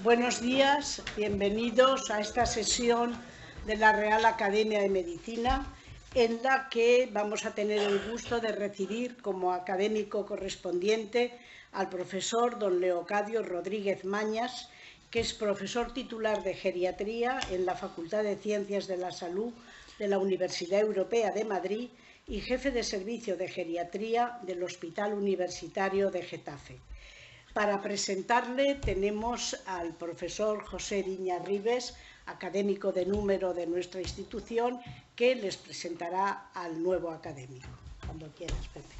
Buenos días, bienvenidos a esta sesión de la Real Academia de Medicina, en la que vamos a tener el gusto de recibir como académico correspondiente al profesor don Leocadio Rodríguez Mañas, que es profesor titular de Geriatría en la Facultad de Ciencias de la Salud de la Universidad Europea de Madrid y jefe de servicio de Geriatría del Hospital Universitario de Getafe. Para presentarle tenemos al profesor José Viña Ribes, académico de número de nuestra institución, que les presentará al nuevo académico. Cuando quieras, Pepe.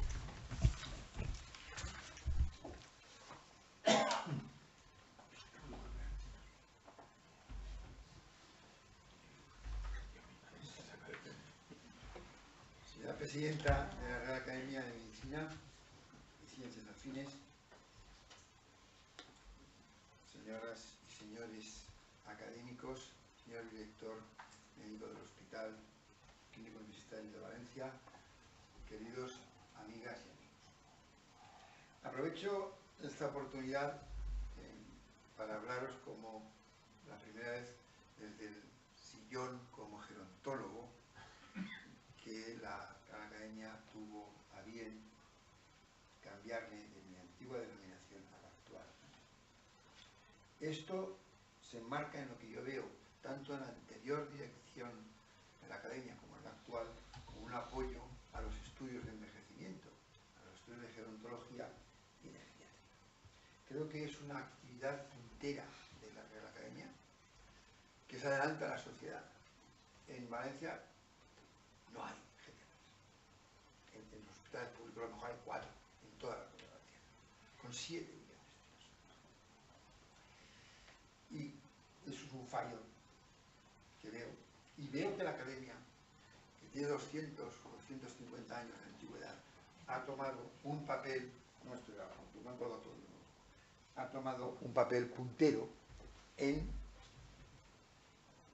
Señora Presidenta de la Real Academia de Medicina y Ciencias Afines, señoras y señores académicos, señor director médico del Hospital Clínico Universitario de Valencia, queridos amigas y amigos. Aprovecho esta oportunidad para hablaros como la primera vez desde el sillón como gerontólogo que la Real Academia tuvo a bien cambiarme de mi antigua denominación a la actual. Esto se enmarca en lo que yo veo, tanto en la anterior dirección de la Academia como en la actual, como un apoyo a los estudios de envejecimiento, a los estudios de gerontología y de geriatría. Creo que es una actividad puntera de la Real Academia que se adelanta a la sociedad. En Valencia no hay geriatras. En los hospitales públicos a lo mejor hay 4 en toda la comunidad valenciana, con 7 millones de personas. Y eso es un fallo que veo. Y veo que la Academia, que tiene 200 o 250 años de antigüedad, ha tomado un papel, no estoy grabando, no me acuerdo todo, ha tomado un papel puntero en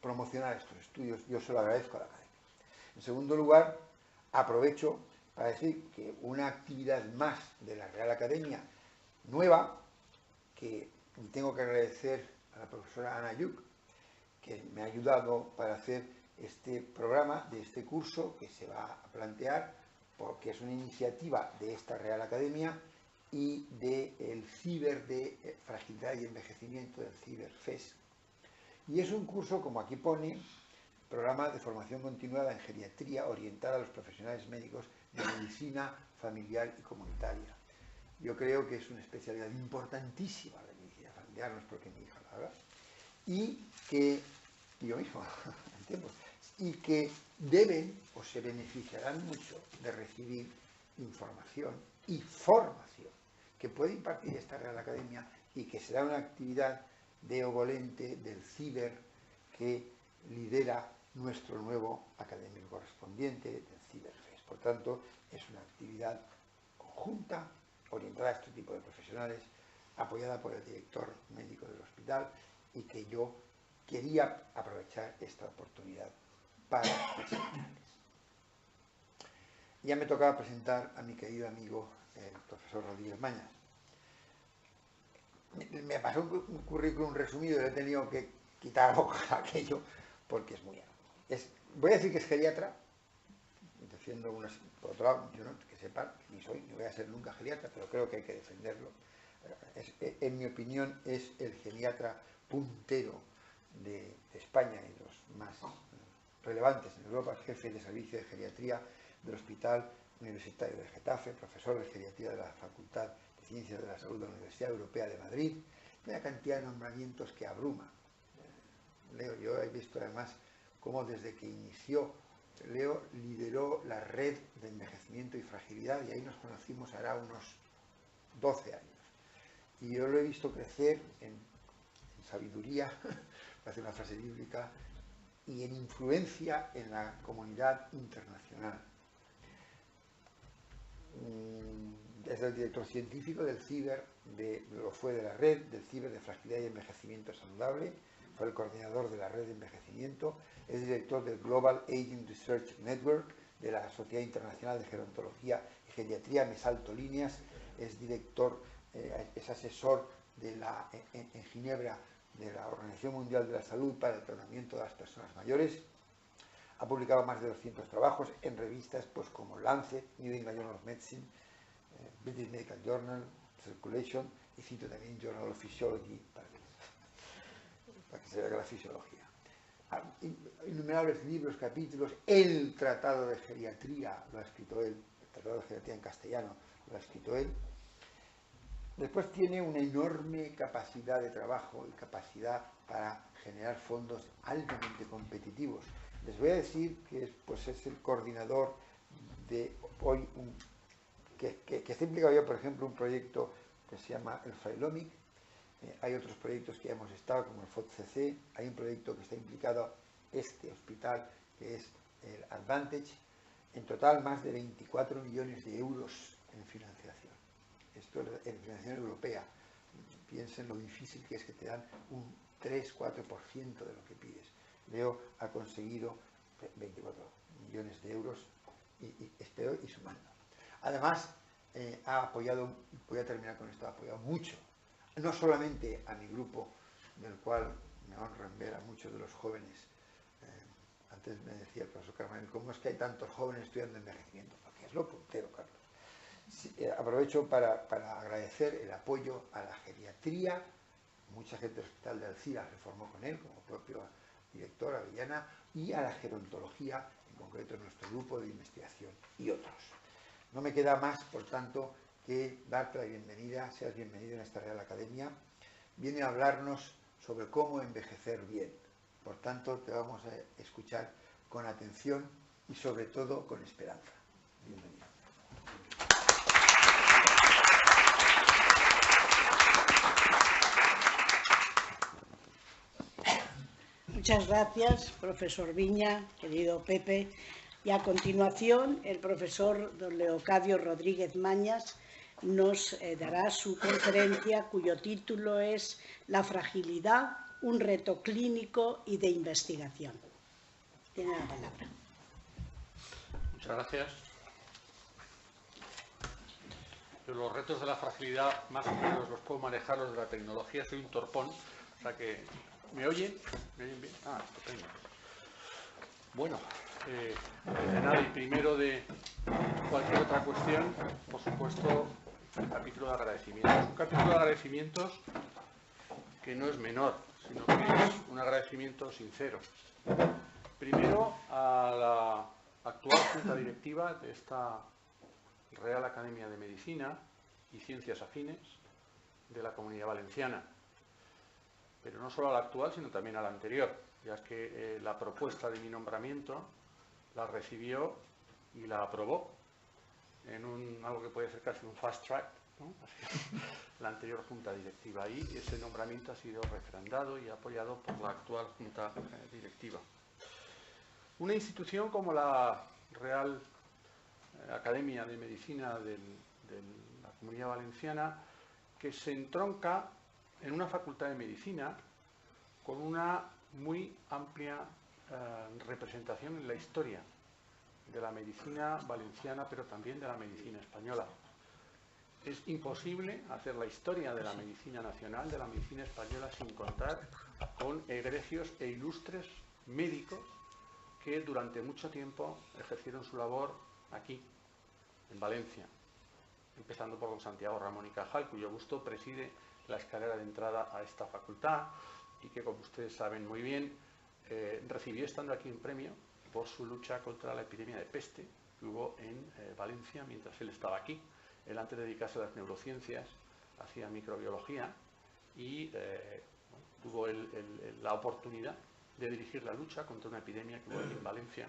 promocionar estos estudios. Yo se lo agradezco a la Academia. En segundo lugar, aprovecho para decir que una actividad más de la Real Academia, nueva, que tengo que agradecer a la profesora Ana Yuc, que me ha ayudado para hacer este programa de este curso que se va a plantear, porque es una iniciativa de esta Real Academia y del CIBER de Fragilidad y Envejecimiento, del CIBER FES. Y es un curso, como aquí pone, programa de formación continuada en geriatría orientada a los profesionales médicos de medicina familiar y comunitaria. Yo creo que es una especialidad importantísima la medicina familiar, no es porque mi hija la haga, y que, yo mismo, y que deben o se beneficiarán mucho de recibir información y formación que puede impartir esta Real Academia y que será una actividad de ovolente del CIBER que lidera nuestro nuevo académico correspondiente del CIBERFES. Por tanto, es una actividad conjunta, orientada a este tipo de profesionales, apoyada por el director médico del hospital y que yo quería aprovechar esta oportunidad para presentarles. Ya me tocaba presentar a mi querido amigo, el profesor Rodríguez Mañas. Me pasó un currículum resumido y he tenido que quitar aquello porque es muy largo. Voy a decir que es geriatra, defiendo unas, por otro lado, yo no, que sepan, ni soy, ni voy a ser nunca geriatra, pero creo que hay que defenderlo. En mi opinión es el geriatra puntero de España y los más relevantes en Europa, jefe de servicio de geriatría del Hospital Universitario de Getafe, profesor de geriatría de la Facultad de Ciencias de la Salud de la Universidad Europea de Madrid, una cantidad de nombramientos que abruma. Leo, yo he visto además cómo desde que inició, Leo lideró la red de envejecimiento y fragilidad y ahí nos conocimos hará unos 12 años. Y yo lo he visto crecer en sabiduría, para hacer una frase bíblica, y en influencia en la comunidad internacional. Es el director científico del CIBER, lo fue de la red del CIBER de Fragilidad y Envejecimiento Saludable, fue el coordinador de la red de envejecimiento, es director del Global Aging Research Network de la Sociedad Internacional de Gerontología y Geriatría, me salto líneas, es director, es asesor de en Ginebra de la Organización Mundial de la Salud para el tratamiento de las personas mayores. Ha publicado más de 200 trabajos en revistas pues, como Lancet, New England Journal of Medicine, British Medical Journal, Circulation, y cito también Journal of Physiology, para que se vea la fisiología. Innumerables libros, capítulos, el Tratado de Geriatría lo ha escrito él, el Tratado de Geriatría en castellano lo ha escrito él. Después tiene una enorme capacidad de trabajo y capacidad para generar fondos altamente competitivos. Les voy a decir que es el coordinador de hoy, que está implicado ya, por ejemplo, un proyecto que se llama el Freilomic. Hay otros proyectos que ya hemos estado, como el FODCC. Hay un proyecto que está implicado este hospital, que es el Advantage. En total, más de 24 millones de euros en financiación. Esto es en financiación europea. Piensen lo difícil que es que te dan un 3-4% de lo que pides. Leo ha conseguido 24 millones de euros y espero y sumando. Además, ha apoyado, voy a terminar con esto, ha apoyado mucho, no solamente a mi grupo, del cual me honra en ver a muchos de los jóvenes. Antes me decía el profesor Carmen, ¿cómo es que hay tantos jóvenes estudiando envejecimiento? Porque es lo puntero, Carlos. Sí, aprovecho para agradecer el apoyo a la geriatría. Mucha gente del Hospital de Alcira se formó con él, como propio director, Avellana, y a la gerontología, en concreto nuestro grupo de investigación y otros. No me queda más, por tanto, que darte la bienvenida, seas bienvenido en esta Real Academia. Viene a hablarnos sobre cómo envejecer bien. Por tanto, te vamos a escuchar con atención y sobre todo con esperanza. Bienvenido. Muchas gracias, profesor Viña, querido Pepe. Y a continuación, el profesor don Leocadio Rodríguez Mañas nos dará su conferencia, cuyo título es La fragilidad, un reto clínico y de investigación. Tiene la palabra. Muchas gracias. Yo los retos de la fragilidad más o menos los puedo manejar los de la tecnología, soy un torpón, o sea que... ¿Me oyen? ¿Me oyen bien? Ah, estupendo. Bueno, de nada, y primero de cualquier otra cuestión, por supuesto, el capítulo de agradecimientos. Un capítulo de agradecimientos que no es menor, sino que es un agradecimiento sincero. Primero, a la actual junta directiva de esta Real Academia de Medicina y Ciencias Afines de la Comunidad Valenciana. Pero no solo a la actual, sino también a la anterior, ya que la propuesta de mi nombramiento la recibió y la aprobó en algo que puede ser casi un fast track, ¿no? La anterior junta directiva. Y ese nombramiento ha sido refrendado y apoyado por la actual junta directiva. Una institución como la Real Academia de Medicina de la Comunidad Valenciana, que se entronca en una facultad de medicina con una muy amplia representación en la historia de la medicina valenciana, pero también de la medicina española. Es imposible hacer la historia de la medicina nacional, de la medicina española, sin contar con egregios e ilustres médicos que durante mucho tiempo ejercieron su labor aquí, en Valencia, empezando por don Santiago Ramón y Cajal, cuyo busto preside la escalera de entrada a esta facultad y que, como ustedes saben muy bien, recibió estando aquí un premio por su lucha contra la epidemia de peste que hubo en Valencia mientras él estaba aquí. Él, antes de dedicarse a las neurociencias, hacía microbiología y tuvo la oportunidad de dirigir la lucha contra una epidemia que hubo aquí en Valencia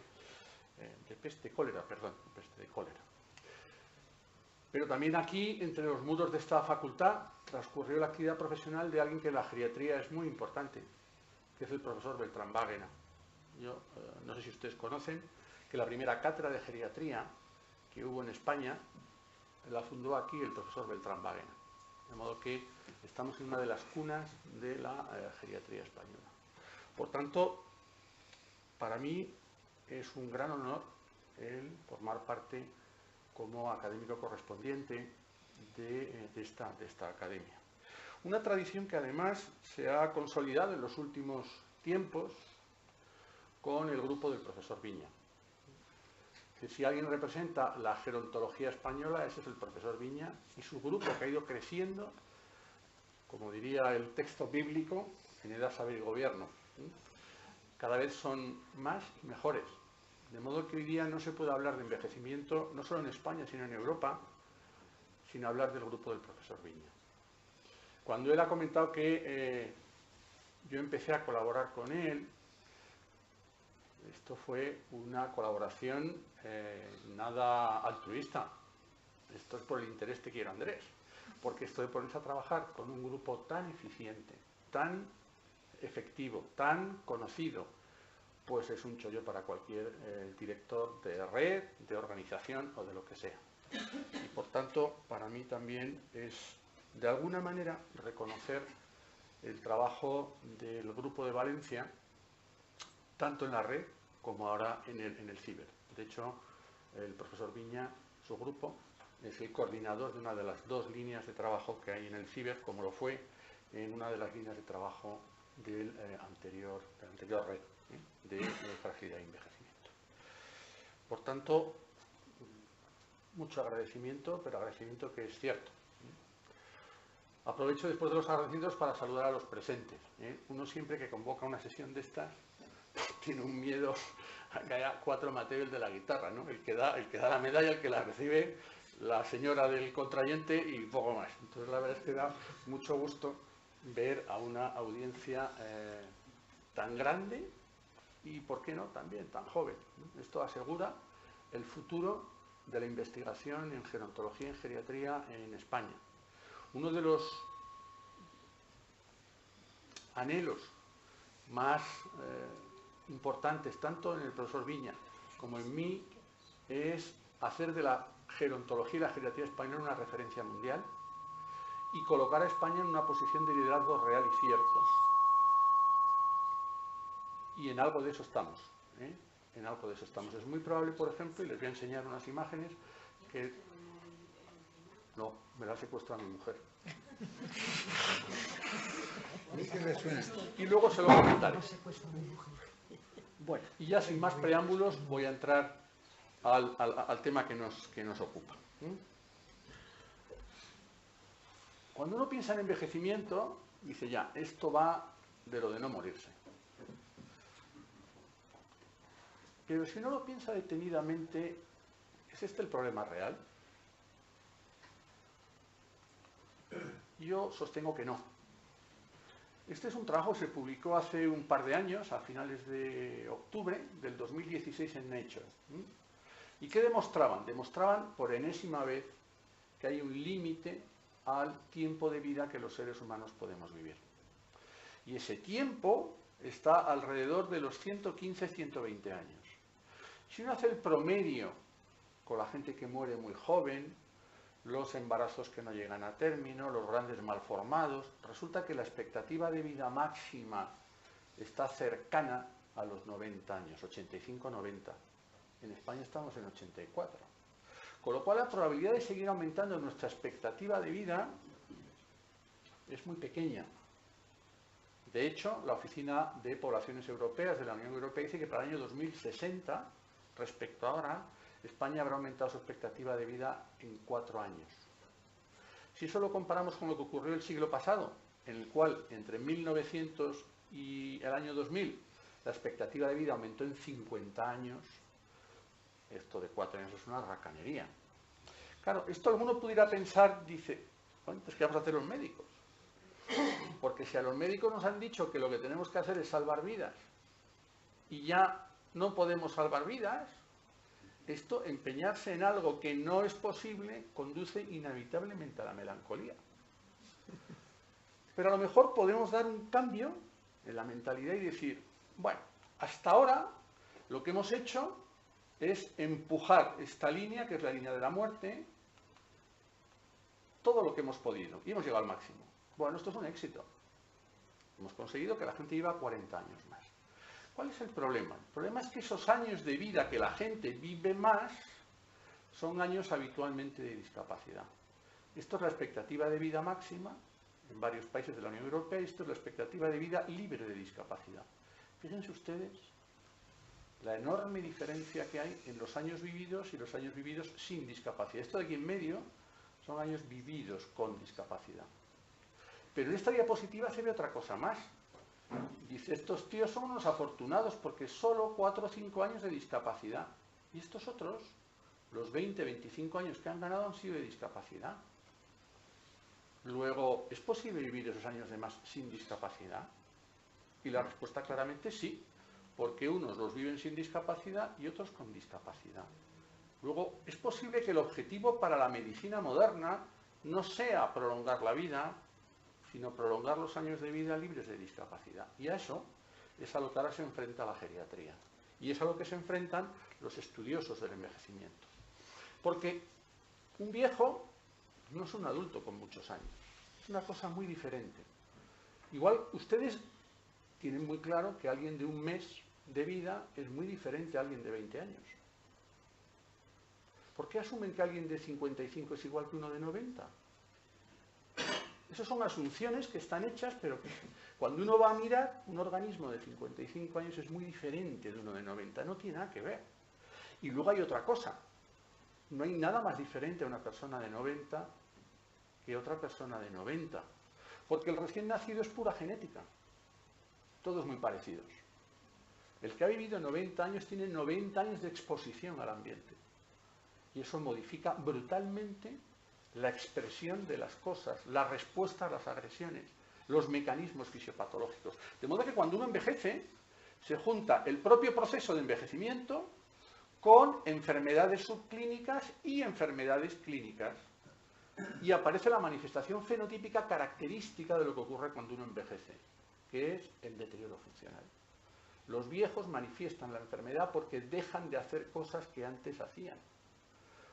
de peste de cólera. Pero también aquí, entre los muros de esta facultad, transcurrió la actividad profesional de alguien que en la geriatría es muy importante, que es el profesor Beltrán Bárguena. Yo no sé si ustedes conocen que la primera cátedra de geriatría que hubo en España la fundó aquí el profesor Beltrán Bárguena. De modo que estamos en una de las cunas de la geriatría española. Por tanto, para mí es un gran honor el formar parte como académico correspondiente de esta academia. Una tradición que además se ha consolidado en los últimos tiempos con el grupo del profesor Viña. Que si alguien representa la gerontología española, ese es el profesor Viña y su grupo, que ha ido creciendo, como diría el texto bíblico, en edad, saber y gobierno. Cada vez son más y mejores. De modo que hoy día no se puede hablar de envejecimiento, no solo en España, sino en Europa, sin hablar del grupo del profesor Viña. Cuando él ha comentado que yo empecé a colaborar con él, esto fue una colaboración nada altruista. Esto es por el interés que quiero, Andrés. Porque esto de ponerse a trabajar con un grupo tan eficiente, tan efectivo, tan conocido, pues es un chollo para cualquier director de red, de organización o de lo que sea. Y por tanto, para mí también es, de alguna manera, reconocer el trabajo del Grupo de Valencia, tanto en la red como ahora en el ciber. De hecho, el profesor Viña, su grupo, es el coordinador de una de las dos líneas de trabajo que hay en el ciber, como lo fue en una de las líneas de trabajo de la anterior red de fragilidad e envejecimiento. Por tanto, mucho agradecimiento, pero agradecimiento que es cierto. Aprovecho después de los agradecimientos para saludar a los presentes. Uno siempre que convoca una sesión de estas tiene un miedo a que haya 4 Mateos de la guitarra, ¿no? El que da la medalla, el que la recibe, la señora del contrayente y poco más. Entonces la verdad es que da mucho gusto ver a una audiencia tan grande y, ¿por qué no?, también tan joven, ¿no? Esto asegura el futuro de la investigación en gerontología y en geriatría en España. Uno de los anhelos más importantes, tanto en el profesor Viña como en mí, es hacer de la gerontología y la geriatría española una referencia mundial y colocar a España en una posición de liderazgo real y cierto. Y en algo de eso estamos, ¿eh? En algo de eso estamos. Es muy probable, por ejemplo, y les voy a enseñar unas imágenes que... No, me la ha secuestrado mi mujer. Y luego se lo comentaré. Bueno, y ya sin más preámbulos voy a entrar al tema que nos ocupa. Cuando uno piensa en envejecimiento, dice ya, esto va de lo de no morirse. Pero si no lo piensa detenidamente, ¿es este el problema real? Yo sostengo que no. Este es un trabajo que se publicó hace un par de años, a finales de octubre del 2016 en Nature. ¿Y qué demostraban? Demostraban por enésima vez que hay un límite al tiempo de vida que los seres humanos podemos vivir. Y ese tiempo está alrededor de los 115-120 años. Si uno hace el promedio con la gente que muere muy joven, los embarazos que no llegan a término, los grandes malformados, resulta que la expectativa de vida máxima está cercana a los 90 años, 85-90. En España estamos en 84. Con lo cual la probabilidad de seguir aumentando nuestra expectativa de vida es muy pequeña. De hecho, la Oficina de Poblaciones Europeas de la Unión Europea dice que para el año 2060, respecto a ahora, España habrá aumentado su expectativa de vida en 4 años. Si eso lo comparamos con lo que ocurrió el siglo pasado, en el cual entre 1900 y el año 2000 la expectativa de vida aumentó en 50 años, esto de 4 años es una racanería. Claro, esto alguno pudiera pensar, dice, bueno, pues ¿qué vamos a hacer los médicos? Porque si a los médicos nos han dicho que lo que tenemos que hacer es salvar vidas y ya no podemos salvar vidas, esto, empeñarse en algo que no es posible, conduce inevitablemente a la melancolía. Pero a lo mejor podemos dar un cambio en la mentalidad y decir, bueno, hasta ahora lo que hemos hecho es empujar esta línea, que es la línea de la muerte, todo lo que hemos podido, y hemos llegado al máximo. Bueno, esto es un éxito. Hemos conseguido que la gente viva 40 años más. ¿Cuál es el problema? El problema es que esos años de vida que la gente vive más son años habitualmente de discapacidad. Esto es la expectativa de vida máxima en varios países de la Unión Europea, esto es la expectativa de vida libre de discapacidad. Fíjense ustedes la enorme diferencia que hay en los años vividos y los años vividos sin discapacidad. Esto de aquí en medio son años vividos con discapacidad. Pero en esta diapositiva se ve otra cosa más. Dice, estos tíos son unos afortunados porque solo 4 o 5 años de discapacidad. Y estos otros, los 20, 25 años que han ganado han sido de discapacidad. Luego, ¿es posible vivir esos años de más sin discapacidad? Y la respuesta claramente sí, porque unos los viven sin discapacidad y otros con discapacidad. Luego, es posible que el objetivo para la medicina moderna no sea prolongar la vida, sino prolongar los años de vida libres de discapacidad. Y a eso es a lo que ahora se enfrenta la geriatría. Y es a lo que se enfrentan los estudiosos del envejecimiento. Porque un viejo no es un adulto con muchos años. Es una cosa muy diferente. Igual ustedes tienen muy claro que alguien de un mes de vida es muy diferente a alguien de 20 años. ¿Por qué asumen que alguien de 55 es igual que uno de 90? Esas son asunciones que están hechas, pero que cuando uno va a mirar, un organismo de 55 años es muy diferente de uno de 90, no tiene nada que ver. Y luego hay otra cosa, no hay nada más diferente a una persona de 90 que otra persona de 90, porque el recién nacido es pura genética, todos muy parecidos. El que ha vivido 90 años tiene 90 años de exposición al ambiente, y eso modifica brutalmente la expresión de las cosas, la respuesta a las agresiones, los mecanismos fisiopatológicos. De modo que cuando uno envejece, se junta el propio proceso de envejecimiento con enfermedades subclínicas y enfermedades clínicas. Y aparece la manifestación fenotípica característica de lo que ocurre cuando uno envejece, que es el deterioro funcional. Los viejos manifiestan la enfermedad porque dejan de hacer cosas que antes hacían.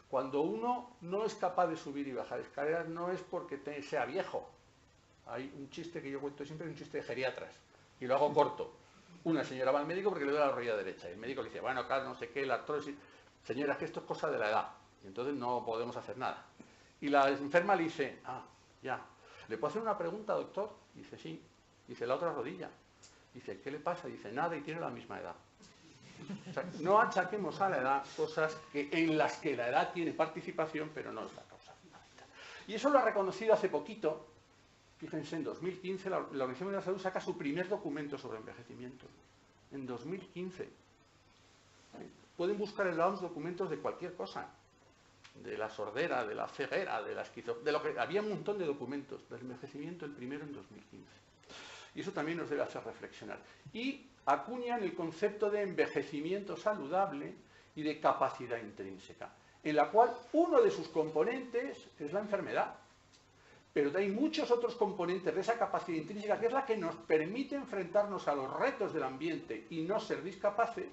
Cuando uno no es capaz de subir y bajar escaleras, no es porque sea viejo. Hay un chiste que yo cuento siempre, un chiste de geriatras, y lo hago corto. Una señora va al médico porque le duele la rodilla derecha, y el médico le dice, bueno, claro, no sé qué, la artrosis. Señora, es que esto es cosa de la edad, y entonces no podemos hacer nada. Y la enferma le dice, ya, ¿le puedo hacer una pregunta, doctor? Dice, sí. Dice, la otra rodilla. Dice, ¿qué le pasa? Dice, nada, y tiene la misma edad. O sea, no achaquemos a la edad cosas en las que la edad tiene participación, pero no es la causa fundamental. Y eso lo ha reconocido hace poquito. Fíjense, en 2015 la Organización Mundial de la Salud saca su primer documento sobre envejecimiento. En 2015. Pueden buscar en la OMS documentos de cualquier cosa. De la sordera, de la ceguera, de la esquizofrenia. Había un montón de documentos del envejecimiento, el primero en 2015. Y eso también nos debe hacer reflexionar. Y acuñan el concepto de envejecimiento saludable y de capacidad intrínseca, en la cual uno de sus componentes es la enfermedad. Pero hay muchos otros componentes de esa capacidad intrínseca, que es la que nos permite enfrentarnos a los retos del ambiente y no ser discapaces,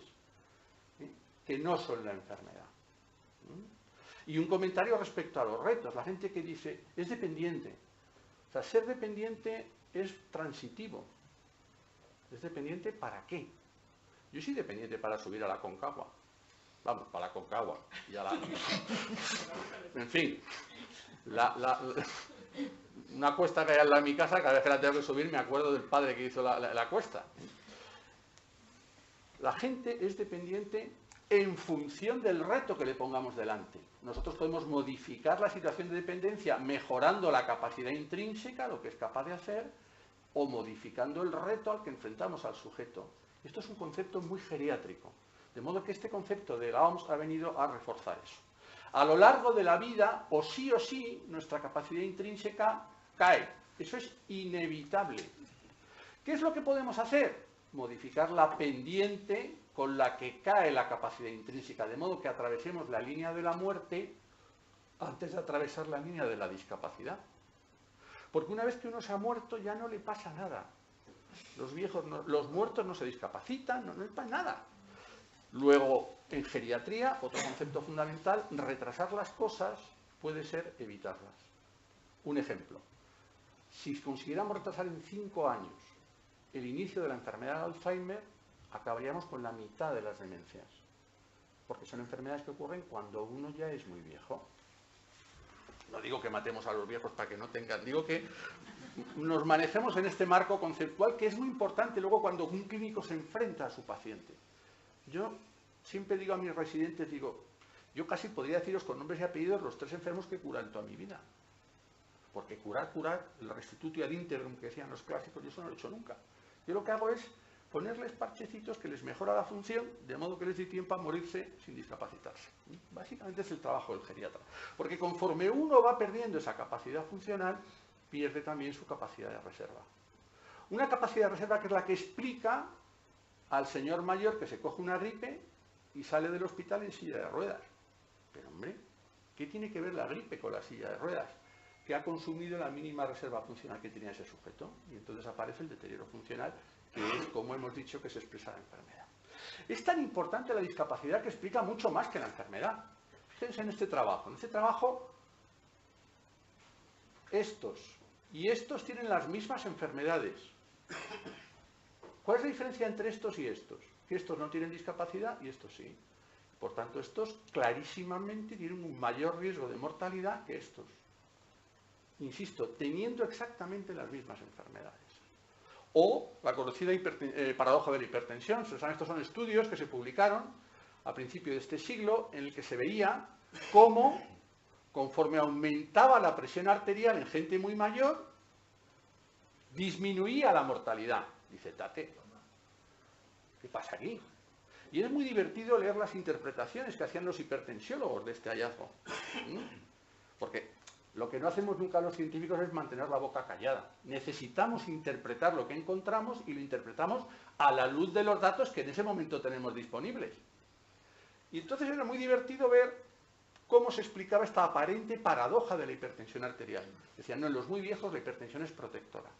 que no son la enfermedad. Y un comentario respecto a los retos. La gente que dice, es dependiente. O sea, ser dependiente es transitivo. ¿Es dependiente para qué? Yo soy dependiente para subir a la Concagua. Vamos, para la Concagua. En fin. Una cuesta que hay al lado de mi casa, cada vez que la tengo que subir me acuerdo del padre que hizo la cuesta. La gente es dependiente en función del reto que le pongamos delante. Nosotros podemos modificar la situación de dependencia mejorando la capacidad intrínseca, lo que es capaz de hacer, o modificando el reto al que enfrentamos al sujeto. Esto es un concepto muy geriátrico, de modo que este concepto de la OMS ha venido a reforzar eso. A lo largo de la vida, o sí, nuestra capacidad intrínseca cae. Eso es inevitable. ¿Qué es lo que podemos hacer? Modificar la pendiente con la que cae la capacidad intrínseca, de modo que atravesemos la línea de la muerte antes de atravesar la línea de la discapacidad. Porque una vez que uno se ha muerto ya no le pasa nada. Los muertos no se discapacitan, no les pasa nada. Luego, en geriatría, otro concepto fundamental, retrasar las cosas puede ser evitarlas. Un ejemplo. Si consiguiéramos retrasar en 5 años el inicio de la enfermedad de Alzheimer, acabaríamos con la mitad de las demencias. Porque son enfermedades que ocurren cuando uno ya es muy viejo. No digo que matemos a los viejos para que no tengan, digo que nos manejemos en este marco conceptual que es muy importante luego cuando un clínico se enfrenta a su paciente. Yo siempre digo a mis residentes, yo casi podría deciros con nombres y apellidos los 3 enfermos que he curado en toda mi vida. Porque curar, el restitutio ad integrum que decían los clásicos, yo eso no lo he hecho nunca. Yo lo que hago es ponerles parchecitos que les mejora la función, de modo que les dé tiempo a morirse sin discapacitarse. Básicamente es el trabajo del geriatra. Porque conforme uno va perdiendo esa capacidad funcional, pierde también su capacidad de reserva. Una capacidad de reserva que es la que explica al señor mayor que se coge una gripe y sale del hospital en silla de ruedas. Pero hombre, ¿qué tiene que ver la gripe con la silla de ruedas? Que ha consumido la mínima reserva funcional que tenía ese sujeto. Y entonces aparece el deterioro funcional, que es, como hemos dicho, que se expresa la enfermedad. Es tan importante la discapacidad que explica mucho más que la enfermedad. Fíjense en este trabajo. En este trabajo, estos y estos tienen las mismas enfermedades. ¿Cuál es la diferencia entre estos y estos? Que estos no tienen discapacidad y estos sí. Por tanto, estos clarísimamente tienen un mayor riesgo de mortalidad que estos. Insisto, teniendo exactamente las mismas enfermedades. O la conocida paradoja de la hipertensión. Estos son estudios que se publicaron a principios de este siglo en el que se veía cómo, conforme aumentaba la presión arterial en gente muy mayor, disminuía la mortalidad. Dice, tate, ¿qué pasa aquí? Y es muy divertido leer las interpretaciones que hacían los hipertensiólogos de este hallazgo. Porque lo que no hacemos nunca los científicos es mantener la boca callada. Necesitamos interpretar lo que encontramos y lo interpretamos a la luz de los datos que en ese momento tenemos disponibles. Y entonces era muy divertido ver cómo se explicaba esta aparente paradoja de la hipertensión arterial. Decían, no, en los muy viejos la hipertensión es protectora.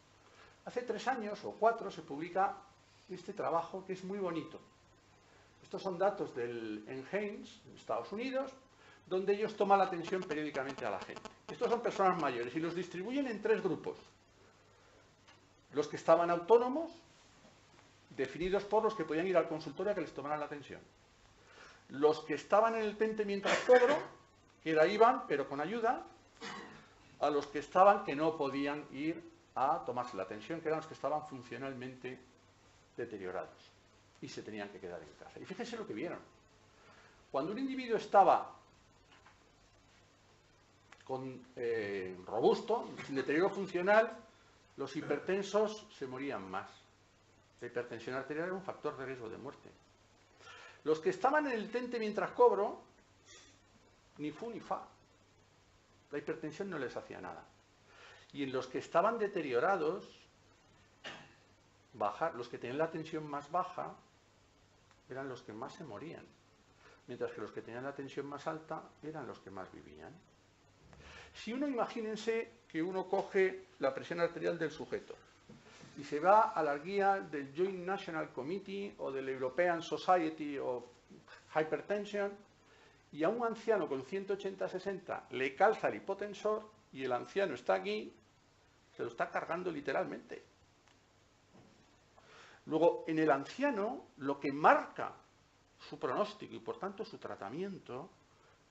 Hace 3 años o 4 se publica este trabajo que es muy bonito. Estos son datos del NHANES, en Estados Unidos, donde ellos toman la tensión periódicamente a la gente. Estos son personas mayores y los distribuyen en 3 grupos. Los que estaban autónomos, definidos por los que podían ir al consultorio a que les tomaran la tensión. Los que estaban en el tente mientras cobro, que iban, pero con ayuda, a los que estaban que no podían ir a tomarse la tensión, que eran los que estaban funcionalmente deteriorados y se tenían que quedar en casa. Y fíjense lo que vieron. Cuando un individuo estaba robusto, sin deterioro funcional, los hipertensos se morían más. La hipertensión arterial era un factor de riesgo de muerte. Los que estaban en el tente mientras cobro, ni fu ni fa. La hipertensión no les hacía nada. Y en los que estaban deteriorados, los que tenían la tensión más baja, eran los que más se morían. Mientras que los que tenían la tensión más alta eran los que más vivían. Si uno, imagínense que uno coge la presión arterial del sujeto y se va a la guía del Joint National Committee o del European Society of Hypertension y a un anciano con 180-60 le calza el hipotensor y el anciano está aquí, se lo está cargando literalmente. Luego, en el anciano, lo que marca su pronóstico y por tanto su tratamiento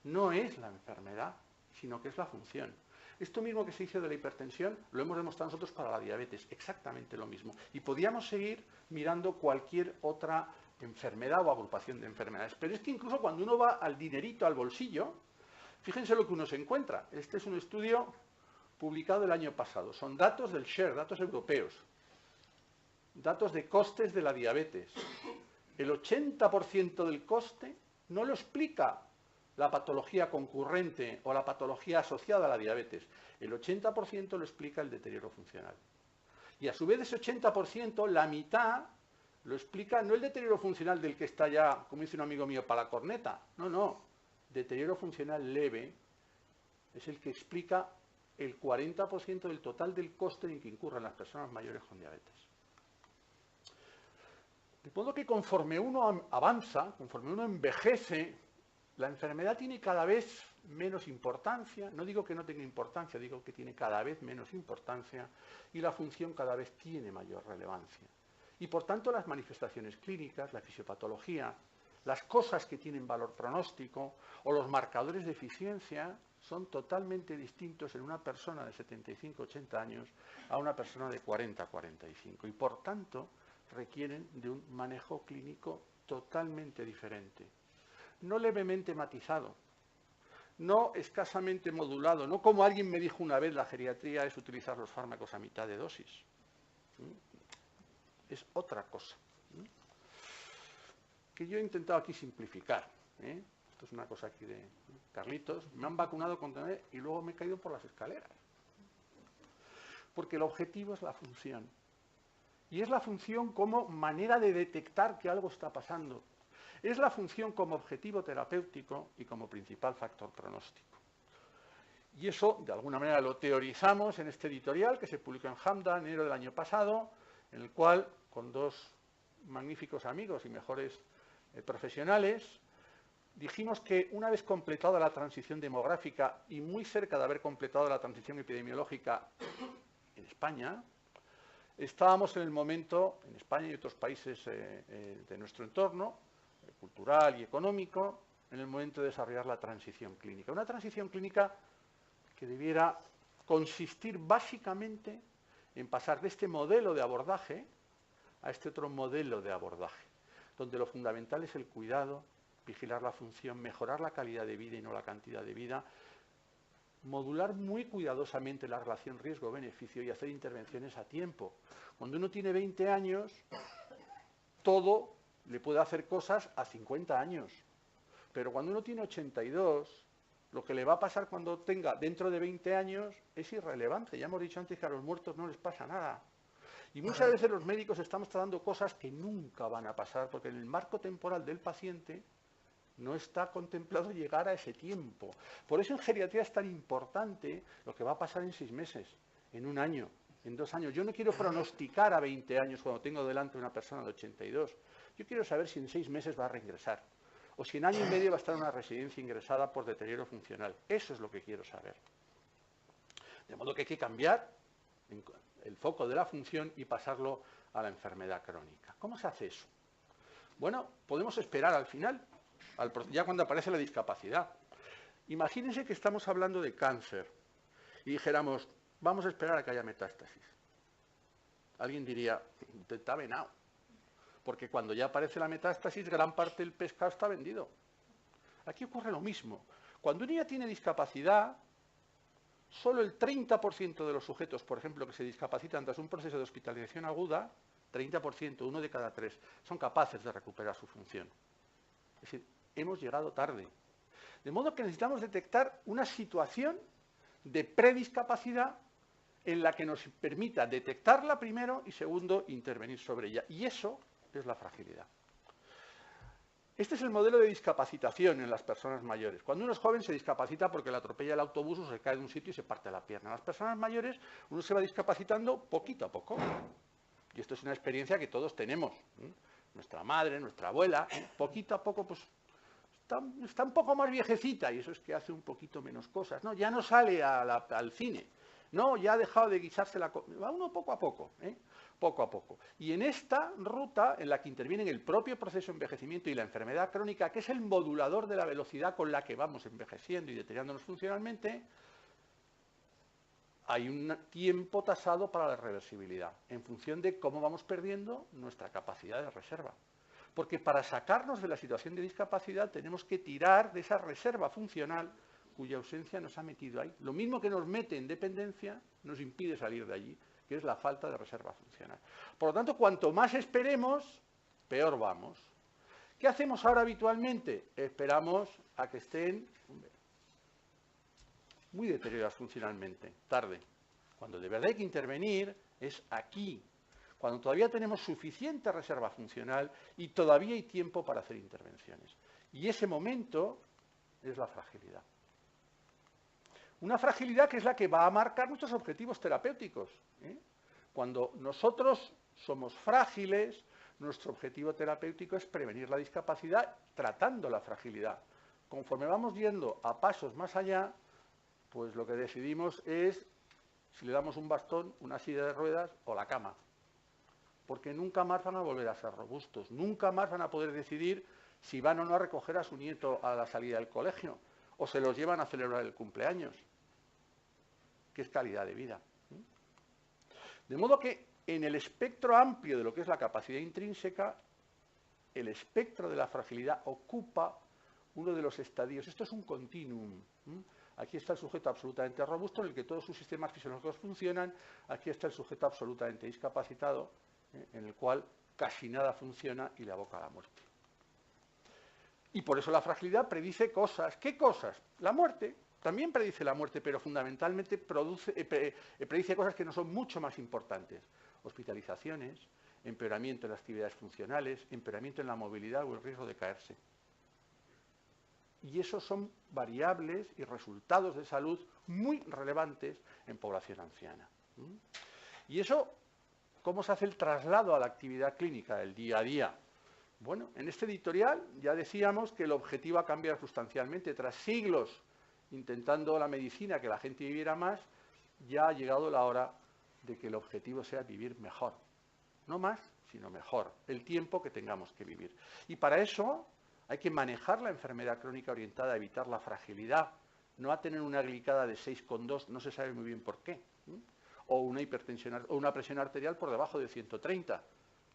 no es la enfermedad, sino que es la función. Esto mismo que se hizo de la hipertensión lo hemos demostrado nosotros para la diabetes, exactamente lo mismo. Y podríamos seguir mirando cualquier otra enfermedad o agrupación de enfermedades. Pero es que incluso cuando uno va al dinerito, al bolsillo, fíjense lo que uno se encuentra. Este es un estudio publicado el año pasado. Son datos del SHARE, datos europeos. Datos de costes de la diabetes. El 80% del coste no lo explica la patología concurrente o la patología asociada a la diabetes. El 80% lo explica el deterioro funcional. Y a su vez de ese 80%, la mitad lo explica no el deterioro funcional del que está ya, como dice un amigo mío, para la corneta. No, no. Deterioro funcional leve es el que explica el 40% del total del coste en que incurren las personas mayores con diabetes. De modo que conforme uno avanza, conforme uno envejece, la enfermedad tiene cada vez menos importancia. No digo que no tenga importancia, digo que tiene cada vez menos importancia y la función cada vez tiene mayor relevancia. Y por tanto las manifestaciones clínicas, la fisiopatología, las cosas que tienen valor pronóstico o los marcadores de eficiencia son totalmente distintos en una persona de 75-80 años a una persona de 40-45 y por tanto requieren de un manejo clínico totalmente diferente, no levemente matizado, no escasamente modulado, no como alguien me dijo una vez, la geriatría es utilizar los fármacos a mitad de dosis. Es otra cosa. Que yo he intentado aquí simplificar. Esto es una cosa aquí de Carlitos. Me han vacunado contra él y luego me he caído por las escaleras. Porque el objetivo es la función. Y es la función como manera de detectar que algo está pasando. Es la función como objetivo terapéutico y como principal factor pronóstico. Y eso, de alguna manera, lo teorizamos en este editorial que se publicó en Hamda en enero del año pasado, en el cual, con dos magníficos amigos y mejores profesionales, dijimos que una vez completada la transición demográfica y muy cerca de haber completado la transición epidemiológica en España, estábamos en el momento, en España y otros países de nuestro entorno, cultural y económico, en el momento de desarrollar la transición clínica. Una transición clínica que debiera consistir básicamente en pasar de este modelo de abordaje a este otro modelo de abordaje, donde lo fundamental es el cuidado, vigilar la función, mejorar la calidad de vida y no la cantidad de vida, modular muy cuidadosamente la relación riesgo-beneficio y hacer intervenciones a tiempo. Cuando uno tiene 20 años, todo le puede hacer cosas a 50 años. Pero cuando uno tiene 82, lo que le va a pasar cuando tenga dentro de 20 años es irrelevante. Ya hemos dicho antes que a los muertos no les pasa nada. Y muchas veces los médicos estamos tratando cosas que nunca van a pasar, porque en el marco temporal del paciente no está contemplado llegar a ese tiempo. Por eso en geriatría es tan importante lo que va a pasar en 6 meses, en 1 año, en 2 años. Yo no quiero pronosticar a 20 años cuando tengo delante una persona de 82. Yo quiero saber si en 6 meses va a reingresar, o si en año y medio va a estar en una residencia ingresada por deterioro funcional. Eso es lo que quiero saber. De modo que hay que cambiar el foco de la función y pasarlo a la enfermedad crónica. ¿Cómo se hace eso? Bueno, podemos esperar al final, ya cuando aparece la discapacidad. Imagínense que estamos hablando de cáncer y dijéramos, vamos a esperar a que haya metástasis. Alguien diría, te está venado, porque cuando ya aparece la metástasis, gran parte del pescado está vendido. Aquí ocurre lo mismo. Cuando uno ya tiene discapacidad, solo el 30% de los sujetos, por ejemplo, que se discapacitan tras un proceso de hospitalización aguda, 30%, 1 de cada 3, son capaces de recuperar su función. Es decir, hemos llegado tarde. De modo que necesitamos detectar una situación de prediscapacidad en la que nos permita detectarla primero y segundo, intervenir sobre ella. Y eso es la fragilidad. Este es el modelo de discapacitación en las personas mayores. Cuando uno es joven se discapacita porque le atropella el autobús o se cae de un sitio y se parte la pierna. En las personas mayores uno se va discapacitando poquito a poco. Y esto es una experiencia que todos tenemos. Nuestra madre, nuestra abuela, poquito a poco pues está un poco más viejecita y eso es que hace un poquito menos cosas. No, ya no sale al cine. No, ya ha dejado de guisarse la comida. Va uno poco a poco, poco a poco. Y en esta ruta, en la que intervienen el propio proceso de envejecimiento y la enfermedad crónica, que es el modulador de la velocidad con la que vamos envejeciendo y deteriorándonos funcionalmente, hay un tiempo tasado para la reversibilidad, en función de cómo vamos perdiendo nuestra capacidad de reserva. Porque para sacarnos de la situación de discapacidad tenemos que tirar de esa reserva funcional cuya ausencia nos ha metido ahí. Lo mismo que nos mete en dependencia, nos impide salir de allí, que es la falta de reserva funcional. Por lo tanto, cuanto más esperemos, peor vamos. ¿Qué hacemos ahora habitualmente? Esperamos a que estén muy deterioradas funcionalmente, tarde. Cuando de verdad hay que intervenir es aquí, cuando todavía tenemos suficiente reserva funcional y todavía hay tiempo para hacer intervenciones. Y ese momento es la fragilidad. Una fragilidad que es la que va a marcar nuestros objetivos terapéuticos. Cuando nosotros somos frágiles, nuestro objetivo terapéutico es prevenir la discapacidad tratando la fragilidad. Conforme vamos yendo a pasos más allá, pues lo que decidimos es si le damos un bastón, una silla de ruedas o la cama. Porque nunca más van a volver a ser robustos, nunca más van a poder decidir si van o no a recoger a su nieto a la salida del colegio, o se los llevan a celebrar el cumpleaños, que es calidad de vida. De modo que en el espectro amplio de lo que es la capacidad intrínseca, el espectro de la fragilidad ocupa uno de los estadios. Esto es un continuum. Aquí está el sujeto absolutamente robusto, en el que todos sus sistemas fisiológicos funcionan. Aquí está el sujeto absolutamente discapacitado, en el cual casi nada funciona y le aboca a la muerte. Y por eso la fragilidad predice cosas. ¿Qué cosas? La muerte. También predice la muerte, pero fundamentalmente predice cosas que no son mucho más importantes. Hospitalizaciones, empeoramiento en las actividades funcionales, empeoramiento en la movilidad o el riesgo de caerse. Y esos son variables y resultados de salud muy relevantes en población anciana. Y eso, ¿cómo se hace el traslado a la actividad clínica del día a día? Bueno, en este editorial ya decíamos que el objetivo ha cambiado sustancialmente. Tras siglos intentando la medicina que la gente viviera más, ya ha llegado la hora de que el objetivo sea vivir mejor. No más, sino mejor, el tiempo que tengamos que vivir. Y para eso hay que manejar la enfermedad crónica orientada a evitar la fragilidad, no a tener una glicada de 6,2, no se sabe muy bien por qué, o una hipertensión o una presión arterial por debajo de 130,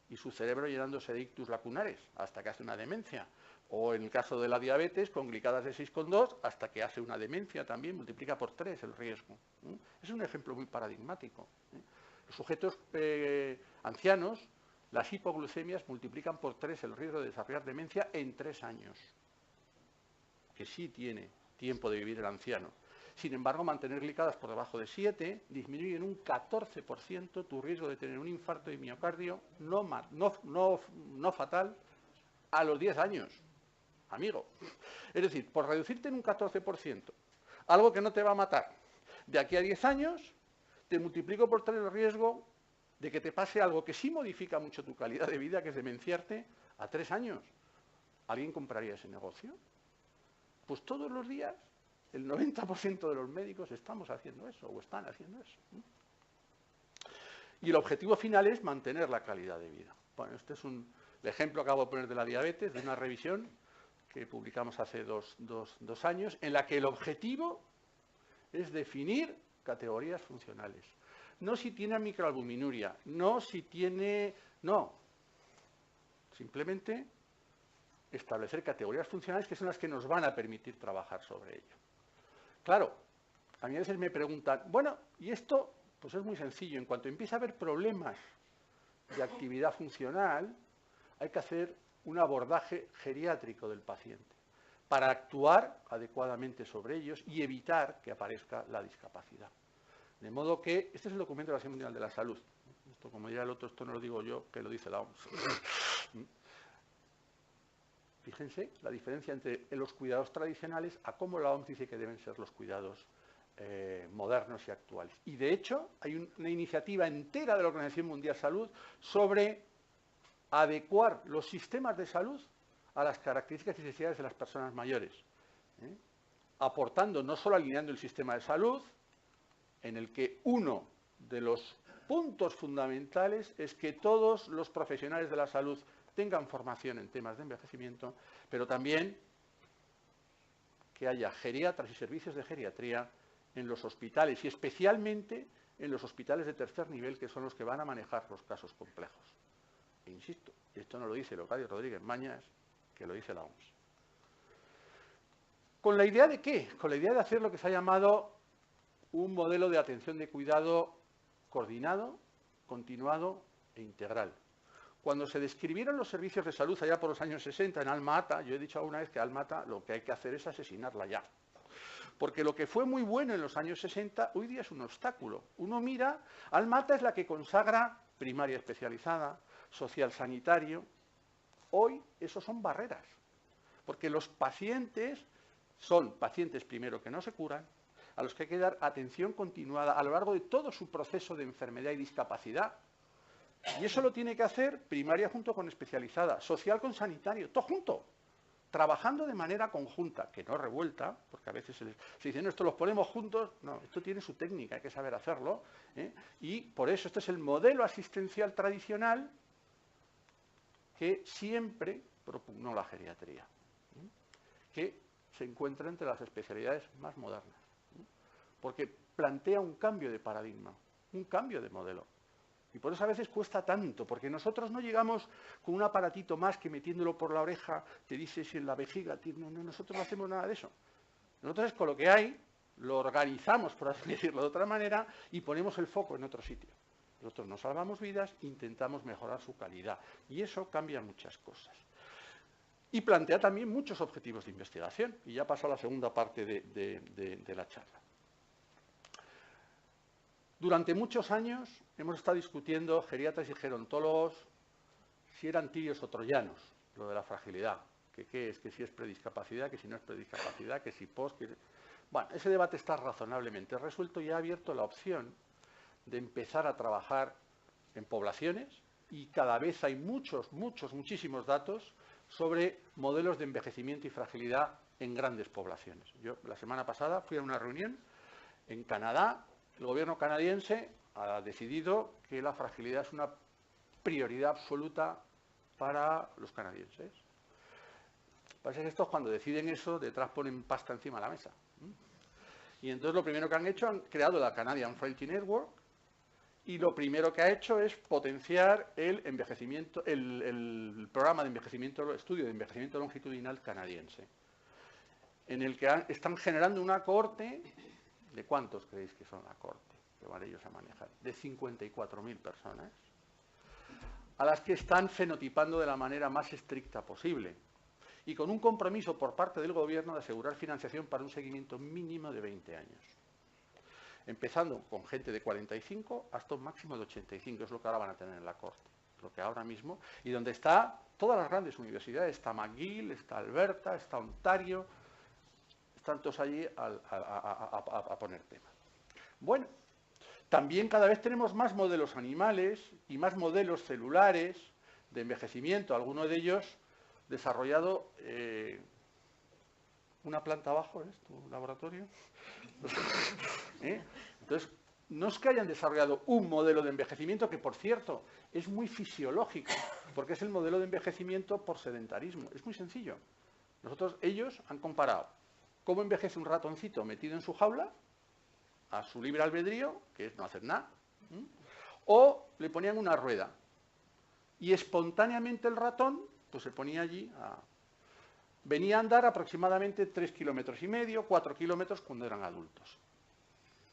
y su cerebro llenándose de ictus lacunares hasta que hace una demencia, o en el caso de la diabetes con glicadas de 6,2 hasta que hace una demencia también, multiplica por 3 el riesgo. Es un ejemplo muy paradigmático. Los sujetos ancianos, las hipoglucemias multiplican por 3 el riesgo de desarrollar demencia en 3 años, que sí tiene tiempo de vivir el anciano. Sin embargo, mantener glicadas por debajo de 7 disminuye en un 14% tu riesgo de tener un infarto de miocardio no fatal a los 10 años, amigo. Es decir, por reducirte en un 14%, algo que no te va a matar, de aquí a 10 años, te multiplico por 3 el riesgo de que te pase algo que sí modifica mucho tu calidad de vida, que es demenciarte a 3 años. ¿Alguien compraría ese negocio? Pues todos los días, el 90% de los médicos estamos haciendo eso, o están haciendo eso. Y el objetivo final es mantener la calidad de vida. Bueno, este es el ejemplo que acabo de poner de la diabetes, de una revisión que publicamos hace dos años, en la que el objetivo es definir categorías funcionales. No si tiene microalbuminuria, no si tiene... No. Simplemente establecer categorías funcionales que son las que nos van a permitir trabajar sobre ello. Claro, a mí a veces me preguntan, bueno, ¿y esto? Pues es muy sencillo. En cuanto empieza a haber problemas de actividad funcional, hay que hacer un abordaje geriátrico del paciente para actuar adecuadamente sobre ellos y evitar que aparezca la discapacidad. De modo que, este es el documento de la Organización Mundial de la Salud. Esto, como dirá el otro, esto no lo digo yo, que lo dice la OMS. Fíjense la diferencia entre los cuidados tradicionales a cómo la OMS dice que deben ser los cuidados modernos y actuales. Y de hecho, hay una iniciativa entera de la Organización Mundial de la Salud sobre adecuar los sistemas de salud a las características y necesidades de las personas mayores, aportando, no solo alineando el sistema de salud, en el que uno de los puntos fundamentales es que todos los profesionales de la salud tengan formación en temas de envejecimiento, pero también que haya geriatras y servicios de geriatría en los hospitales y especialmente en los hospitales de tercer nivel, que son los que van a manejar los casos complejos. E insisto, esto no lo dice Leocadio Rodríguez Mañas, que lo dice la OMS. ¿Con la idea de qué? Con la idea de hacer lo que se ha llamado un modelo de atención de cuidado coordinado, continuado e integral. Cuando se describieron los servicios de salud allá por los años 60 en Alma-Ata, yo he dicho alguna vez que Alma-Ata lo que hay que hacer es asesinarla ya. Porque lo que fue muy bueno en los años 60, hoy día es un obstáculo. Uno mira, Alma-Ata es la que consagra primaria especializada, social sanitario. Hoy eso son barreras. Porque los pacientes son pacientes primero que no se curan, a los que hay que dar atención continuada a lo largo de todo su proceso de enfermedad y discapacidad. Y eso lo tiene que hacer primaria junto con especializada, social con sanitario, todo junto, trabajando de manera conjunta, que no revuelta, porque a veces se dice, no, esto los ponemos juntos. No, esto tiene su técnica, hay que saber hacerlo, y por eso este es el modelo asistencial tradicional que siempre propugnó la geriatría, que se encuentra entre las especialidades más modernas, porque plantea un cambio de paradigma, un cambio de modelo. Y por eso a veces cuesta tanto, porque nosotros no llegamos con un aparatito más que metiéndolo por la oreja te dice si en la vejiga tiene. No, nosotros no hacemos nada de eso. Nosotros con lo que hay, lo organizamos, por así decirlo de otra manera, y ponemos el foco en otro sitio. Nosotros no salvamos vidas, intentamos mejorar su calidad. Y eso cambia muchas cosas. Y plantea también muchos objetivos de investigación. Y ya paso a la segunda parte de la charla. Durante muchos años hemos estado discutiendo, geriatras y gerontólogos, si eran tirios o troyanos, lo de la fragilidad. Que qué es, que si es prediscapacidad, que si no es prediscapacidad, que si post... Que... Bueno, ese debate está razonablemente resuelto y ha abierto la opción de empezar a trabajar en poblaciones y cada vez hay muchísimos datos sobre modelos de envejecimiento y fragilidad en grandes poblaciones. Yo la semana pasada fui a una reunión en Canadá. El gobierno canadiense ha decidido que la fragilidad es una prioridad absoluta para los canadienses. Parece que estos cuando deciden eso, detrás ponen pasta encima de la mesa. Y entonces lo primero que han hecho, han creado la Canadian Frailty Network, y lo primero que ha hecho es potenciar el envejecimiento, el programa de envejecimiento, estudio de envejecimiento longitudinal canadiense, en el que están generando una cohorte. ¿De cuántos creéis que son la cohorte que van ellos a manejar? De 54.000 personas, a las que están fenotipando de la manera más estricta posible y con un compromiso por parte del gobierno de asegurar financiación para un seguimiento mínimo de 20 años. Empezando con gente de 45 hasta un máximo de 85, es lo que ahora van a tener en la cohorte, lo que ahora mismo, y donde está todas las grandes universidades, está McGill, está Alberta, está Ontario, están todos allí a poner tema. Bueno, también cada vez tenemos más modelos animales y más modelos celulares de envejecimiento, alguno de ellos desarrollado una planta abajo, ¿es tu laboratorio? Entonces, no es que hayan desarrollado un modelo de envejecimiento que, por cierto, es muy fisiológico, porque es el modelo de envejecimiento por sedentarismo. Es muy sencillo. Ellos han comparado cómo envejece un ratoncito metido en su jaula, a su libre albedrío, que es no hacer nada, o le ponían una rueda, y espontáneamente el ratón pues se ponía allí, venía a andar aproximadamente 3,5 kilómetros, 4 kilómetros cuando eran adultos.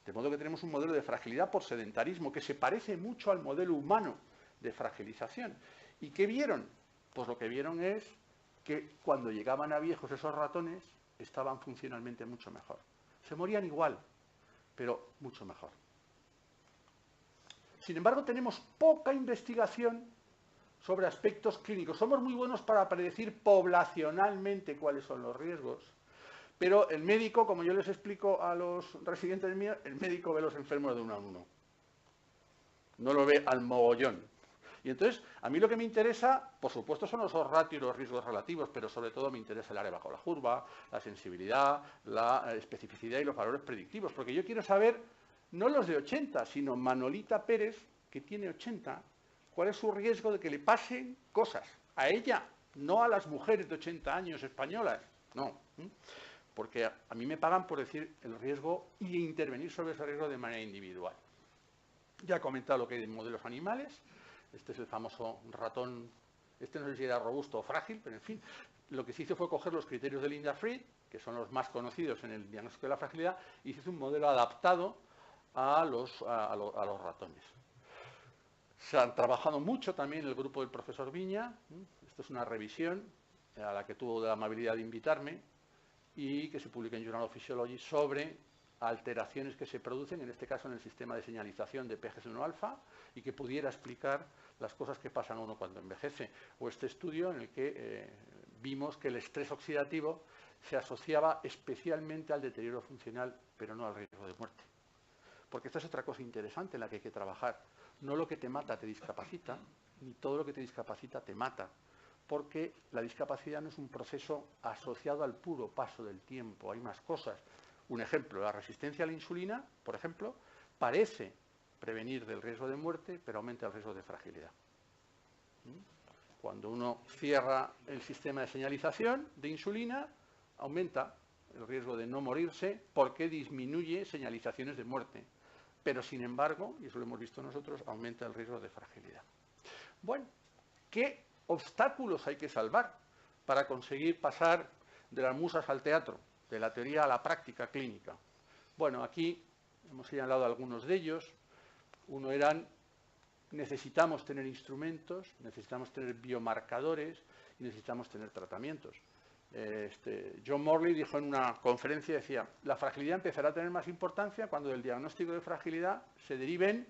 De modo que tenemos un modelo de fragilidad por sedentarismo que se parece mucho al modelo humano de fragilización. ¿Y qué vieron? Pues lo que vieron es que cuando llegaban a viejos esos ratones estaban funcionalmente mucho mejor. Se morían igual, pero mucho mejor. Sin embargo, tenemos poca investigación sobre aspectos clínicos. Somos muy buenos para predecir poblacionalmente cuáles son los riesgos, pero el médico, como yo les explico a los residentes míos, el médico ve los enfermos de uno a uno. No lo ve al mogollón. Y entonces, a mí lo que me interesa, por supuesto, son los ratios y los riesgos relativos, pero sobre todo me interesa el área bajo la curva, la sensibilidad, la especificidad y los valores predictivos, porque yo quiero saber, no los de 80, sino Manolita Pérez, que tiene 80, cuál es su riesgo de que le pasen cosas. A ella, no a las mujeres de 80 años españolas, no. Porque a mí me pagan por decir el riesgo y intervenir sobre ese riesgo de manera individual. Ya he comentado lo que hay de modelos animales. Este es el famoso ratón, este no sé si era robusto o frágil, pero en fin, lo que se hizo fue coger los criterios de Linda Fried, que son los más conocidos en el diagnóstico de la fragilidad, y se hizo un modelo adaptado a los ratones. Se han trabajado mucho también en el grupo del profesor Viña. Esto es una revisión a la que tuvo la amabilidad de invitarme y que se publica en Journal of Physiology sobre alteraciones que se producen, en este caso en el sistema de señalización de PGS1-alfa, y que pudiera explicar las cosas que pasan a uno cuando envejece. O este estudio en el que vimos que el estrés oxidativo se asociaba especialmente al deterioro funcional, pero no al riesgo de muerte. Porque esta es otra cosa interesante en la que hay que trabajar. No lo que te mata te discapacita, ni todo lo que te discapacita te mata. Porque la discapacidad no es un proceso asociado al puro paso del tiempo, hay más cosas. Un ejemplo, la resistencia a la insulina, por ejemplo, parece prevenir del riesgo de muerte, pero aumenta el riesgo de fragilidad. Cuando uno cierra el sistema de señalización de insulina, aumenta el riesgo de no morirse, porque disminuye señalizaciones de muerte. Pero, sin embargo, y eso lo hemos visto nosotros, aumenta el riesgo de fragilidad. Bueno, ¿qué obstáculos hay que salvar para conseguir pasar de las musas al teatro, de la teoría a la práctica clínica? Bueno, aquí hemos señalado algunos de ellos. Uno eran, necesitamos tener instrumentos, necesitamos tener biomarcadores y necesitamos tener tratamientos. John Morley dijo en una conferencia, decía, la fragilidad empezará a tener más importancia cuando del diagnóstico de fragilidad se deriven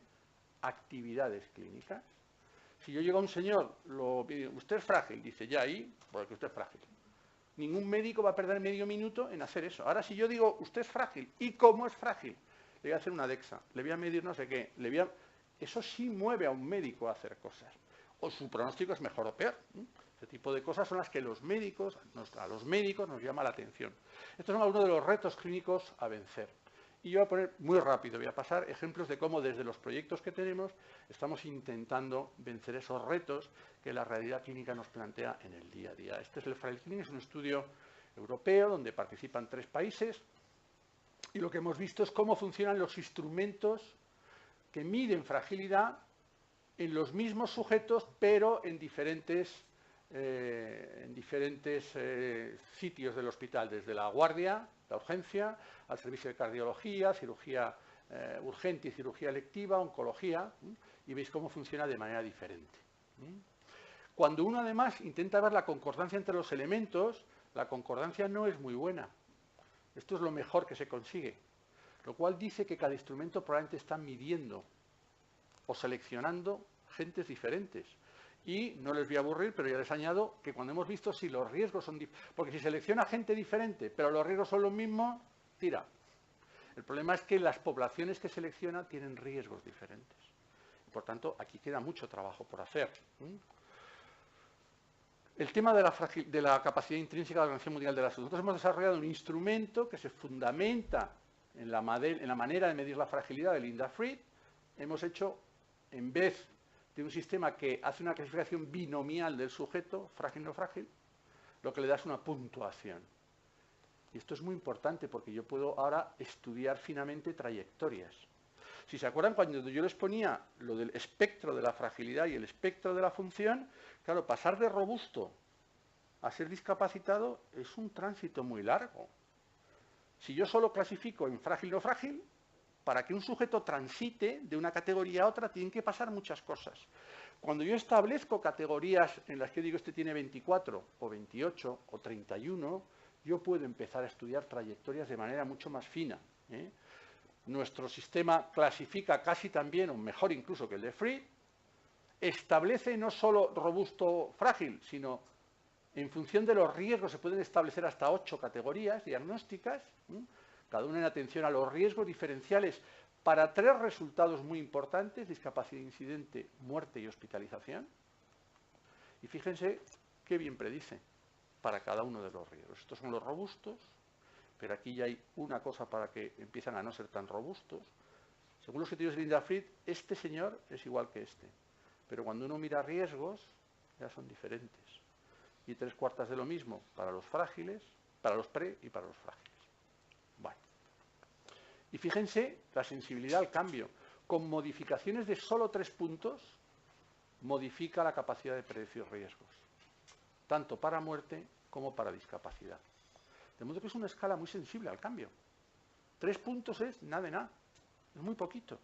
actividades clínicas. Si yo llego a un señor, usted es frágil, dice, ya ahí, porque usted es frágil. Ningún médico va a perder medio minuto en hacer eso. Ahora, si yo digo, usted es frágil, ¿y cómo es frágil? Le voy a hacer una DEXA, le voy a medir no sé qué, eso sí mueve a un médico a hacer cosas. O su pronóstico es mejor o peor. Este tipo de cosas son las que a los médicos nos llama la atención. Estos son algunos de los retos clínicos a vencer. Y yo voy a poner muy rápido, voy a pasar ejemplos de cómo desde los proyectos que tenemos estamos intentando vencer esos retos que la realidad clínica nos plantea en el día a día. Este es el Frail Clinic, es un estudio europeo donde participan 3 países y lo que hemos visto es cómo funcionan los instrumentos que miden fragilidad en los mismos sujetos, pero en diferentes sitios del hospital, desde la guardia, la urgencia, al servicio de cardiología, cirugía urgente y cirugía electiva, oncología, y veis cómo funciona de manera diferente. Cuando uno además intenta ver la concordancia entre los elementos, la concordancia no es muy buena. Esto es lo mejor que se consigue, lo cual dice que cada instrumento probablemente está midiendo o seleccionando gentes diferentes. Y no les voy a aburrir, pero ya les añado que cuando hemos visto si los riesgos son diferentes, porque si selecciona gente diferente, pero los riesgos son los mismos, tira. El problema es que las poblaciones que selecciona tienen riesgos diferentes. Por tanto, aquí queda mucho trabajo por hacer. El tema de la capacidad intrínseca de la Organización Mundial de la Salud. Nosotros hemos desarrollado un instrumento que se fundamenta en la manera de medir la fragilidad de Linda Fried. Hemos hecho, en vez de un sistema que hace una clasificación binomial del sujeto, frágil o no frágil, lo que le da es una puntuación. Y esto es muy importante porque yo puedo ahora estudiar finamente trayectorias. Si se acuerdan, cuando yo les ponía lo del espectro de la fragilidad y el espectro de la función, claro, pasar de robusto a ser discapacitado es un tránsito muy largo. Si yo solo clasifico en frágil o no frágil, para que un sujeto transite de una categoría a otra tienen que pasar muchas cosas. Cuando yo establezco categorías en las que digo este tiene 24 o 28 o 31, yo puedo empezar a estudiar trayectorias de manera mucho más fina. Nuestro sistema clasifica casi también, o mejor incluso que el de Fried, establece no solo robusto o frágil, sino en función de los riesgos se pueden establecer hasta 8 categorías diagnósticas, cada una en atención a los riesgos diferenciales para 3 resultados muy importantes: discapacidad incidente, muerte y hospitalización. Y fíjense qué bien predice para cada uno de los riesgos. Estos son los robustos, pero aquí ya hay una cosa para que empiezan a no ser tan robustos. Según los criterios de Linda Fried, este señor es igual que este, pero cuando uno mira riesgos, ya son diferentes. Y 3/4 de lo mismo para los frágiles, para los pre y para los frágiles. Bueno. Y fíjense la sensibilidad al cambio. Con modificaciones de solo 3 puntos, modifica la capacidad de predecir riesgos, tanto para muerte como para discapacidad. De modo que es una escala muy sensible al cambio. 3 puntos es nada de nada, es muy poquito,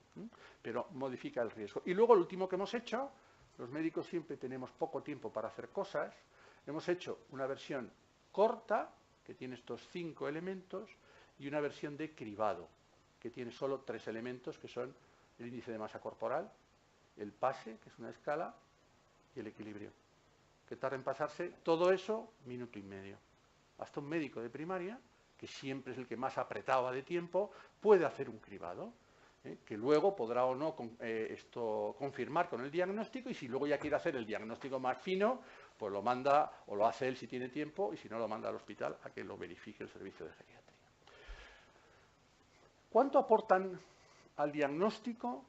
pero modifica el riesgo. Y luego, lo último que hemos hecho, los médicos siempre tenemos poco tiempo para hacer cosas, hemos hecho una versión corta, que tiene estos 5 elementos, y una versión de cribado, que tiene solo 3 elementos, que son el índice de masa corporal, el PASE, que es una escala, y el equilibrio. Que tarda en pasarse todo eso, minuto y medio. Hasta un médico de primaria, que siempre es el que más apretado va de tiempo, puede hacer un cribado, que luego podrá o no confirmar con el diagnóstico, y si luego ya quiere hacer el diagnóstico más fino, pues lo manda, o lo hace él si tiene tiempo, y si no, lo manda al hospital a que lo verifique el servicio de geriatría. ¿Cuánto aportan al diagnóstico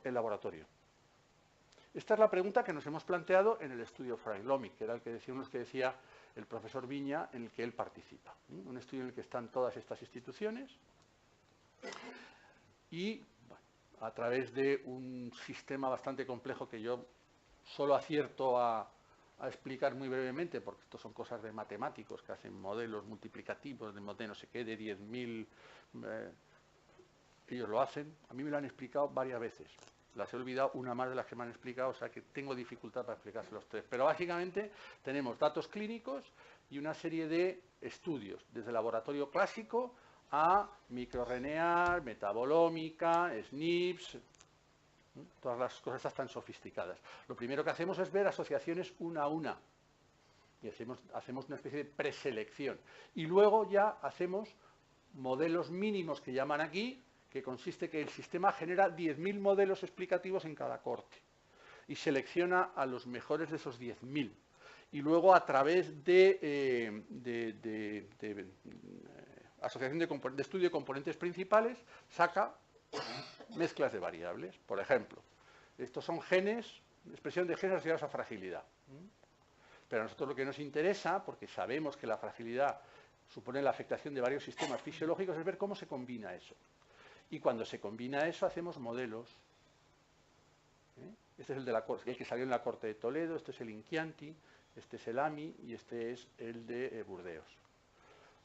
el laboratorio? Esta es la pregunta que nos hemos planteado en el estudio Frailomic, que era el que decía el profesor Viña, en el que él participa. Un estudio en el que están todas estas instituciones y, bueno, a través de un sistema bastante complejo que yo solo acierto a explicar muy brevemente, porque esto son cosas de matemáticos que hacen modelos multiplicativos de no sé qué, de 10.000, ellos lo hacen. A mí me lo han explicado varias veces. Las he olvidado una más de las que me han explicado, o sea que tengo dificultad para explicárselos los tres. Pero básicamente tenemos datos clínicos y una serie de estudios, desde laboratorio clásico a microRNA, metabolómica, SNPs, todas las cosas estas tan sofisticadas. Lo primero que hacemos es ver asociaciones una a una y hacemos una especie de preselección. Y luego ya hacemos modelos mínimos que llaman aquí, que consiste que el sistema genera 10.000 modelos explicativos en cada corte y selecciona a los mejores de esos 10.000. Y luego a través de asociación de estudio de componentes principales saca mezclas de variables. Por ejemplo, estos son genes, expresión de genes asociados a fragilidad. Pero a nosotros lo que nos interesa, porque sabemos que la fragilidad supone la afectación de varios sistemas fisiológicos, es ver cómo se combina eso. Y cuando se combina eso, hacemos modelos. Este es el que salió en la corte de Toledo, este es el Inchianti, este es el AMI y este es el de Burdeos.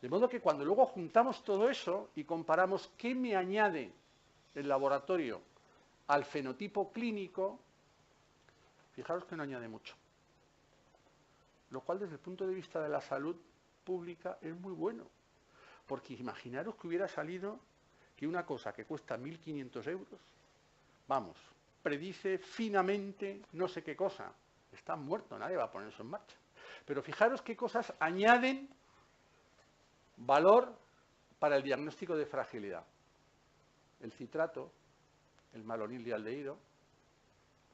De modo que cuando luego juntamos todo eso y comparamos qué me añade el laboratorio al fenotipo clínico, fijaros que no añade mucho. Lo cual, desde el punto de vista de la salud pública, es muy bueno. Porque imaginaros que hubiera salido que una cosa que cuesta 1.500 euros, vamos, predice finamente no sé qué cosa. Está muerto, nadie va a poner eso en marcha. Pero fijaros qué cosas añaden valor para el diagnóstico de fragilidad. El citrato, el malonildialdehído,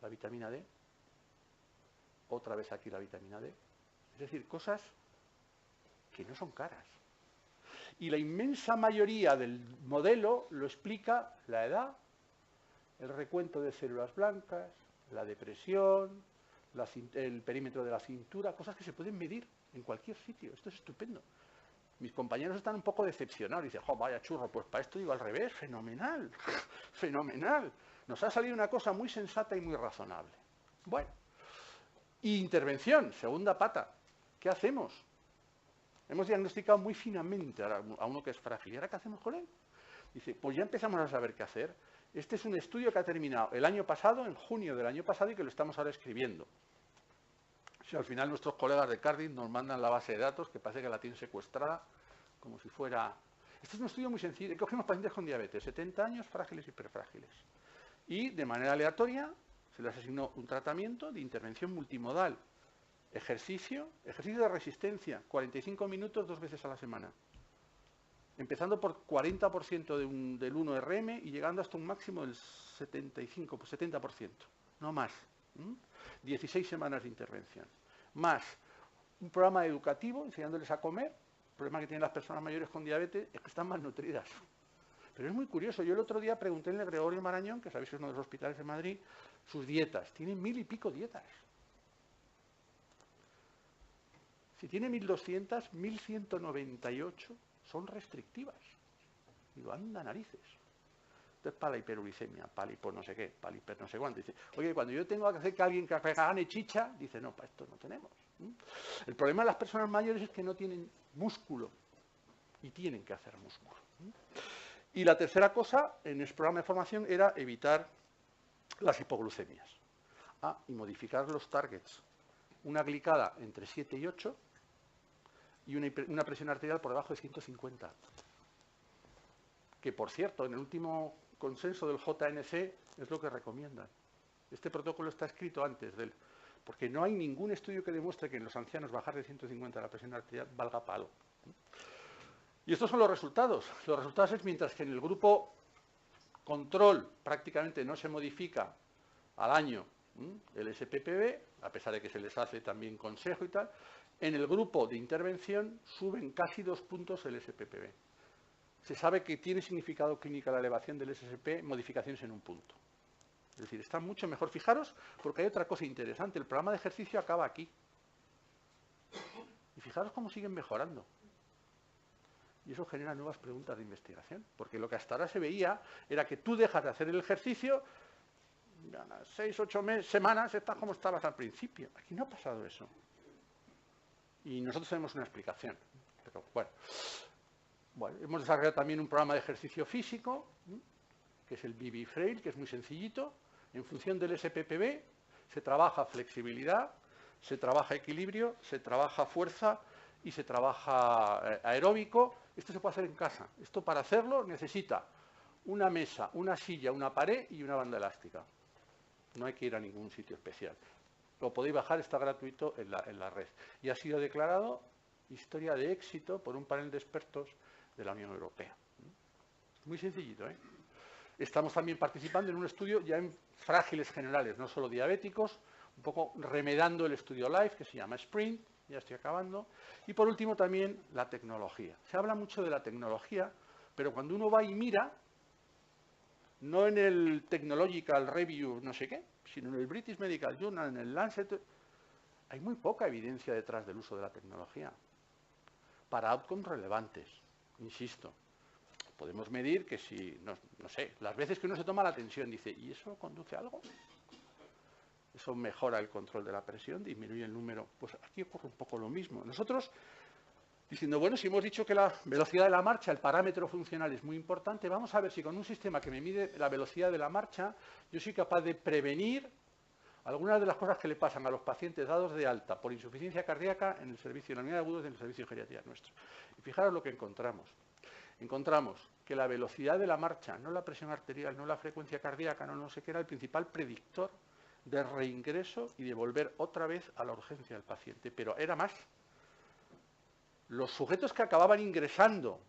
la vitamina D, otra vez aquí la vitamina D. Es decir, cosas que no son caras. Y la inmensa mayoría del modelo lo explica la edad, el recuento de células blancas, la depresión, el perímetro de la cintura, cosas que se pueden medir en cualquier sitio. Esto es estupendo. Mis compañeros están un poco decepcionados. Dicen, jo, vaya churro, pues para esto digo al revés, fenomenal, fenomenal. Nos ha salido una cosa muy sensata y muy razonable. Bueno, y intervención, segunda pata. ¿Qué hacemos? Hemos diagnosticado muy finamente a uno que es frágil. ¿Y ahora qué hacemos con él? Dice, pues ya empezamos a saber qué hacer. Este es un estudio que ha terminado el año pasado, en junio del año pasado, y que lo estamos ahora escribiendo. Si al final nuestros colegas de Cardiff nos mandan la base de datos, que parece que la tienen secuestrada, como si fuera... Este es un estudio muy sencillo. Cogemos pacientes con diabetes, 70 años, frágiles y hiperfrágiles. Y de manera aleatoria se les asignó un tratamiento de intervención multimodal. Ejercicio de resistencia, 45 minutos 2 veces a la semana. Empezando por 40% del 1RM y llegando hasta un máximo del 75, pues 70%, no más. 16 semanas de intervención. Más un programa educativo enseñándoles a comer. El problema que tienen las personas mayores con diabetes es que están malnutridas. Pero es muy curioso. Yo el otro día pregunté en el Gregorio Marañón, que sabéis que es uno de los hospitales de Madrid, sus dietas. Tienen 1.000 y pico dietas. Si tiene 1.200, 1.198 son restrictivas. Digo, anda narices. Entonces, para la hiperuricemia, para la hipo no sé qué, para la hiper no sé cuánto. Dice, oye, cuando yo tengo que hacer que alguien que gane chicha, dice, no, para esto no tenemos. El problema de las personas mayores es que no tienen músculo y tienen que hacer músculo. Y la tercera cosa en el programa de formación era evitar las hipoglucemias. Y modificar los targets. Una glicada entre 7 y 8 y una presión arterial por debajo de 150. Que, por cierto, en el último consenso del JNC es lo que recomiendan. Este protocolo está escrito antes de él, porque no hay ningún estudio que demuestre que en los ancianos bajar de 150 la presión arterial valga palo. Y estos son los resultados. Los resultados es mientras que en el grupo control prácticamente no se modifica al año el SPPB, a pesar de que se les hace también consejo y tal, en el grupo de intervención suben casi 2 puntos el SPPB. Se sabe que tiene significado clínico la elevación del SSP, modificaciones en 1 punto. Es decir, está mucho mejor. Fijaros, porque hay otra cosa interesante. El programa de ejercicio acaba aquí. Y fijaros cómo siguen mejorando. Y eso genera nuevas preguntas de investigación. Porque lo que hasta ahora se veía era que tú dejas de hacer el ejercicio, 6, 8 semanas, estás como estabas al principio. Aquí no ha pasado eso. Y nosotros tenemos una explicación. Pero bueno, hemos desarrollado también un programa de ejercicio físico, que es el BB Frail, que es muy sencillito. En función del SPPB se trabaja flexibilidad, se trabaja equilibrio, se trabaja fuerza y se trabaja aeróbico. Esto se puede hacer en casa. Esto, para hacerlo, necesita una mesa, una silla, una pared y una banda elástica. No hay que ir a ningún sitio especial. Lo podéis bajar, está gratuito en la red. Y ha sido declarado historia de éxito por un panel de expertos de la Unión Europea. Muy sencillito, ¿eh? Estamos también participando en un estudio ya en frágiles generales, no solo diabéticos, un poco remedando el estudio LIFE, que se llama Sprint, ya estoy acabando. Y por último también la tecnología. Se habla mucho de la tecnología, pero cuando uno va y mira, no en el Technological Review no sé qué, sino en el British Medical Journal, en el Lancet, hay muy poca evidencia detrás del uso de la tecnología para outcomes relevantes, insisto. Podemos medir que si, no sé, las veces que uno se toma la tensión, dice, ¿y eso conduce a algo? Eso mejora el control de la presión, disminuye el número. Pues aquí ocurre un poco lo mismo. Nosotros, diciendo, bueno, si hemos dicho que la velocidad de la marcha, el parámetro funcional es muy importante, vamos a ver si con un sistema que me mide la velocidad de la marcha, yo soy capaz de prevenir algunas de las cosas que le pasan a los pacientes dados de alta por insuficiencia cardíaca en el servicio, en la unidad de agudos del servicio de geriatría nuestro. Y fijaros lo que encontramos. Encontramos que la velocidad de la marcha, no la presión arterial, no la frecuencia cardíaca, no sé qué, era el principal predictor de reingreso y de volver otra vez a la urgencia del paciente. Pero era más. Los sujetos que acababan ingresando,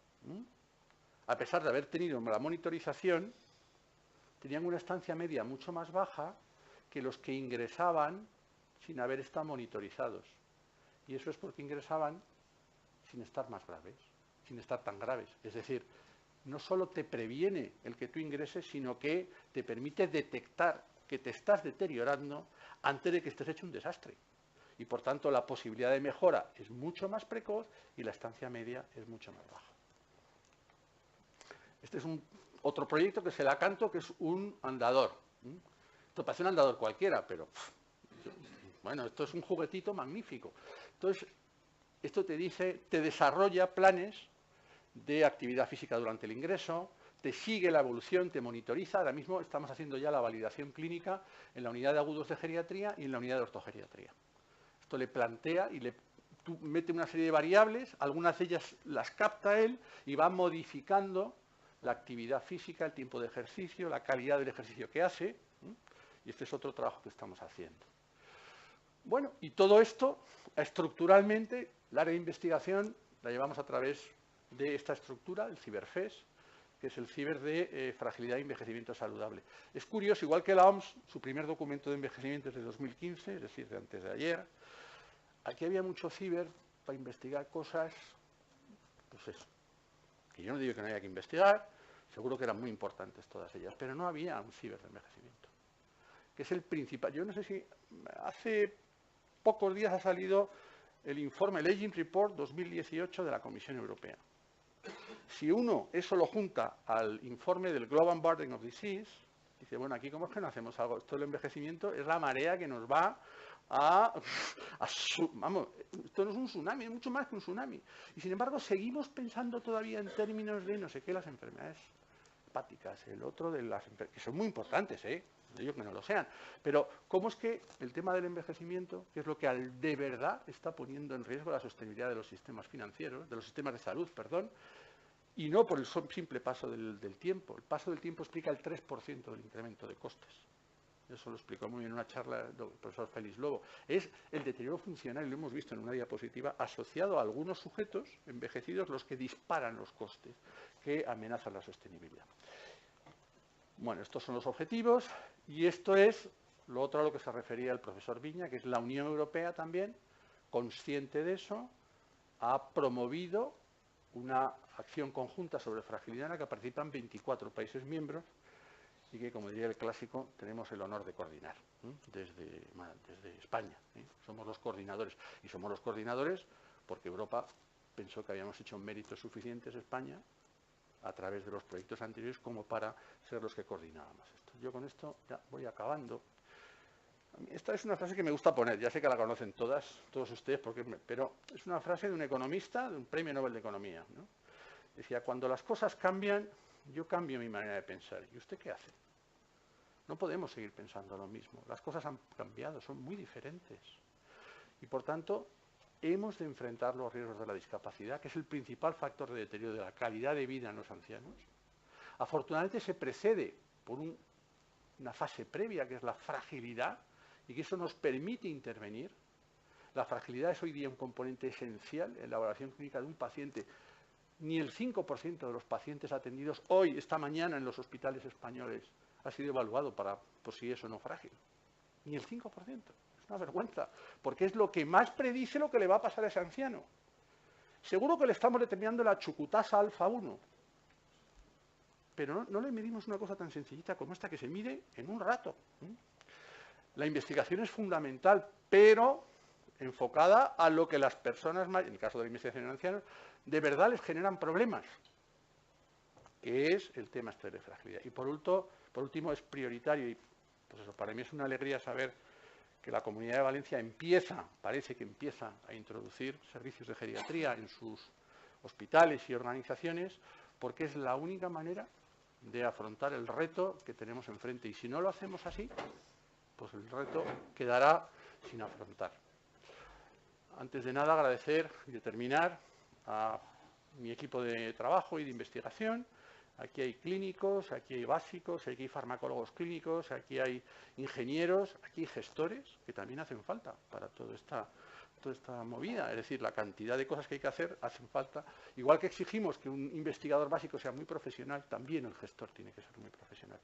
a pesar de haber tenido la monitorización, tenían una estancia media mucho más baja que los que ingresaban sin haber estado monitorizados. Y eso es porque ingresaban sin estar más graves, sin estar tan graves. Es decir, no solo te previene el que tú ingreses, sino que te permite detectar que te estás deteriorando antes de que estés hecho un desastre. Y por tanto la posibilidad de mejora es mucho más precoz y la estancia media es mucho más baja. Este es otro proyecto que se le acanto, que es un andador. Esto parece un andador cualquiera, pero bueno, esto es un juguetito magnífico. Entonces, esto te dice, te desarrolla planes de actividad física durante el ingreso, te sigue la evolución, te monitoriza. Ahora mismo estamos haciendo ya la validación clínica en la unidad de agudos de geriatría y en la unidad de ortogeriatría. Esto le plantea y tú mete una serie de variables, algunas de ellas las capta él y va modificando la actividad física, el tiempo de ejercicio, la calidad del ejercicio que hace. Y este es otro trabajo que estamos haciendo. Bueno, y todo esto, estructuralmente, el área de investigación la llevamos a través de esta estructura, el CiberFES, que es el ciber de fragilidad y envejecimiento saludable. Es curioso, igual que la OMS, su primer documento de envejecimiento es de 2015, es decir, de antes de ayer. Aquí había mucho ciber para investigar cosas, pues eso, que yo no digo que no haya que investigar, seguro que eran muy importantes todas ellas, pero no había un ciber de envejecimiento, que es el principal. Yo no sé si hace pocos días ha salido el informe, el Aging Report 2018 de la Comisión Europea. Si uno eso lo junta al informe del Global Burden of Disease, dice, bueno, aquí cómo es que no hacemos algo. Esto del envejecimiento es la marea que nos va vamos, esto no es un tsunami, es mucho más que un tsunami. Y sin embargo, seguimos pensando todavía en términos de no sé qué, las enfermedades hepáticas, el otro de las enfermedades, que son muy importantes, no digo que no lo sean, pero ¿cómo es que el tema del envejecimiento, que es lo que de verdad está poniendo en riesgo la sostenibilidad de los sistemas financieros, de los sistemas de salud, perdón, y no por el simple paso del tiempo? El paso del tiempo explica el 3% del incremento de costes. Eso lo explicó muy bien en una charla el profesor Félix Lobo. Es el deterioro funcional, y lo hemos visto en una diapositiva, asociado a algunos sujetos envejecidos los que disparan los costes, que amenazan la sostenibilidad. Bueno, estos son los objetivos, y esto es lo otro a lo que se refería el profesor Viña, que es la Unión Europea también, consciente de eso, ha promovido una acción conjunta sobre fragilidad en la que participan 24 países miembros, y que, como diría el clásico, tenemos el honor de coordinar desde España. Somos los coordinadores, y somos los coordinadores porque Europa pensó que habíamos hecho méritos suficientes, España, a través de los proyectos anteriores, como para ser los que coordinábamos esto. Yo con esto ya voy acabando. Esta es una frase que me gusta poner, ya sé que la conocen todos ustedes, pero es una frase de un economista, de un premio Nobel de Economía, ¿no? Decía, cuando las cosas cambian, yo cambio mi manera de pensar. ¿Y usted qué hace? No podemos seguir pensando lo mismo. Las cosas han cambiado, son muy diferentes. Y, por tanto, hemos de enfrentar los riesgos de la discapacidad, que es el principal factor de deterioro de la calidad de vida en los ancianos. Afortunadamente se precede por una fase previa, que es la fragilidad, y que eso nos permite intervenir. La fragilidad es hoy día un componente esencial en la evaluación clínica de un paciente. Ni el 5% de los pacientes atendidos hoy, esta mañana, en los hospitales españoles, ha sido evaluado por si es o no frágil. Ni el 5%. Es una vergüenza, porque es lo que más predice lo que le va a pasar a ese anciano. Seguro que le estamos determinando la chucutasa alfa 1, pero no le medimos una cosa tan sencillita como esta, que se mide en un rato. La investigación es fundamental, pero enfocada a lo que las personas, en el caso de la investigación en ancianos, de verdad les generan problemas, que es el tema este de fragilidad. Y por último, es prioritario, y pues eso, para mí es una alegría saber que la Comunidad de Valencia parece que empieza a introducir servicios de geriatría en sus hospitales y organizaciones, porque es la única manera de afrontar el reto que tenemos enfrente. Y si no lo hacemos así, pues el reto quedará sin afrontar. Antes de nada, agradecer y de terminar a mi equipo de trabajo y de investigación. Aquí hay clínicos, aquí hay básicos, aquí hay farmacólogos clínicos, aquí hay ingenieros, aquí hay gestores, que también hacen falta para toda esta movida. Es decir, la cantidad de cosas que hay que hacer hacen falta. Igual que exigimos que un investigador básico sea muy profesional, también el gestor tiene que ser muy profesional.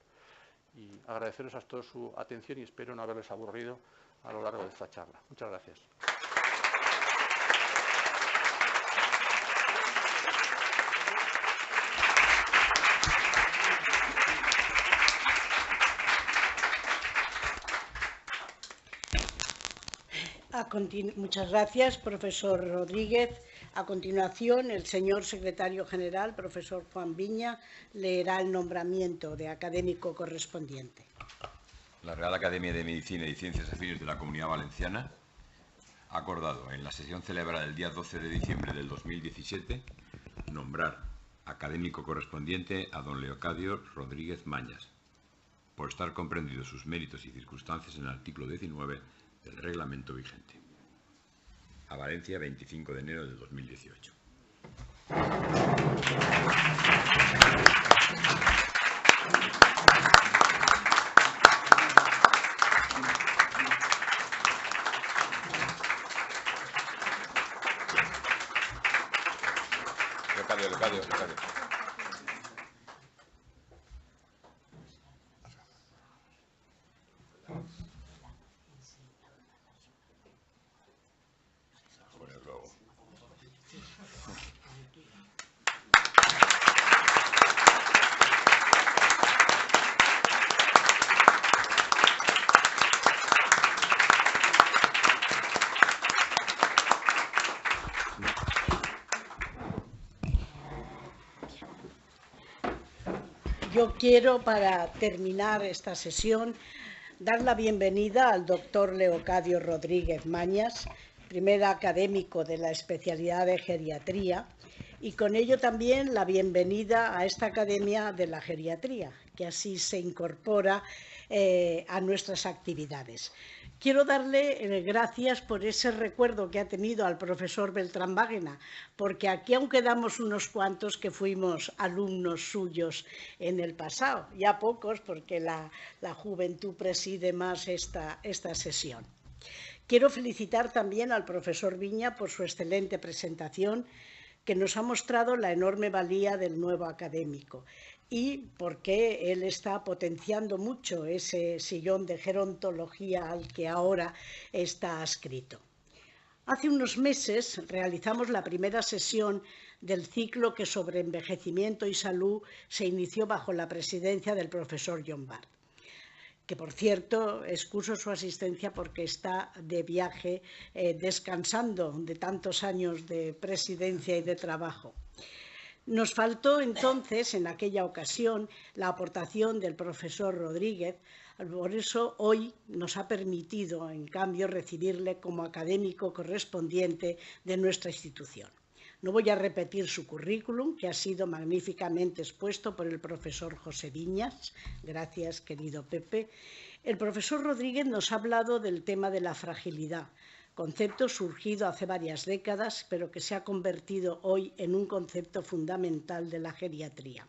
Y agradeceros a todos su atención y espero no haberles aburrido a lo largo de esta charla. Muchas gracias. Muchas gracias, profesor Rodríguez. A continuación, el señor secretario general, profesor Juan Viña, leerá el nombramiento de académico correspondiente. La Real Academia de Medicina y Ciencias Afines de la Comunidad Valenciana ha acordado, en la sesión celebrada el día 12 de diciembre del 2017, nombrar académico correspondiente a don Leocadio Rodríguez Mañas, por estar comprendidos sus méritos y circunstancias en el artículo 19 del reglamento vigente. A Valencia, 25 de enero del 2018. Leocadio. Yo quiero, para terminar esta sesión, dar la bienvenida al doctor Leocadio Rodríguez Mañas, primer académico de la especialidad de geriatría, y con ello también la bienvenida a esta Academia de la Geriatría, que así se incorpora a nuestras actividades. Quiero darle gracias por ese recuerdo que ha tenido al profesor Beltrán Báguena, porque aquí aún quedamos unos cuantos que fuimos alumnos suyos en el pasado, ya pocos porque la juventud preside más esta sesión. Quiero felicitar también al profesor Viña por su excelente presentación, que nos ha mostrado la enorme valía del nuevo académico y porque él está potenciando mucho ese sillón de gerontología al que ahora está adscrito. Hace unos meses realizamos la primera sesión del ciclo que sobre envejecimiento y salud se inició bajo la presidencia del profesor John Bart, que por cierto excuso su asistencia porque está de viaje descansando de tantos años de presidencia y de trabajo. Nos faltó entonces, en aquella ocasión, la aportación del profesor Rodríguez. Por eso hoy nos ha permitido, en cambio, recibirle como académico correspondiente de nuestra institución. No voy a repetir su currículum, que ha sido magníficamente expuesto por el profesor José Viñas. Gracias, querido Pepe. El profesor Rodríguez nos ha hablado del tema de la fragilidad, concepto surgido hace varias décadas, pero que se ha convertido hoy en un concepto fundamental de la geriatría.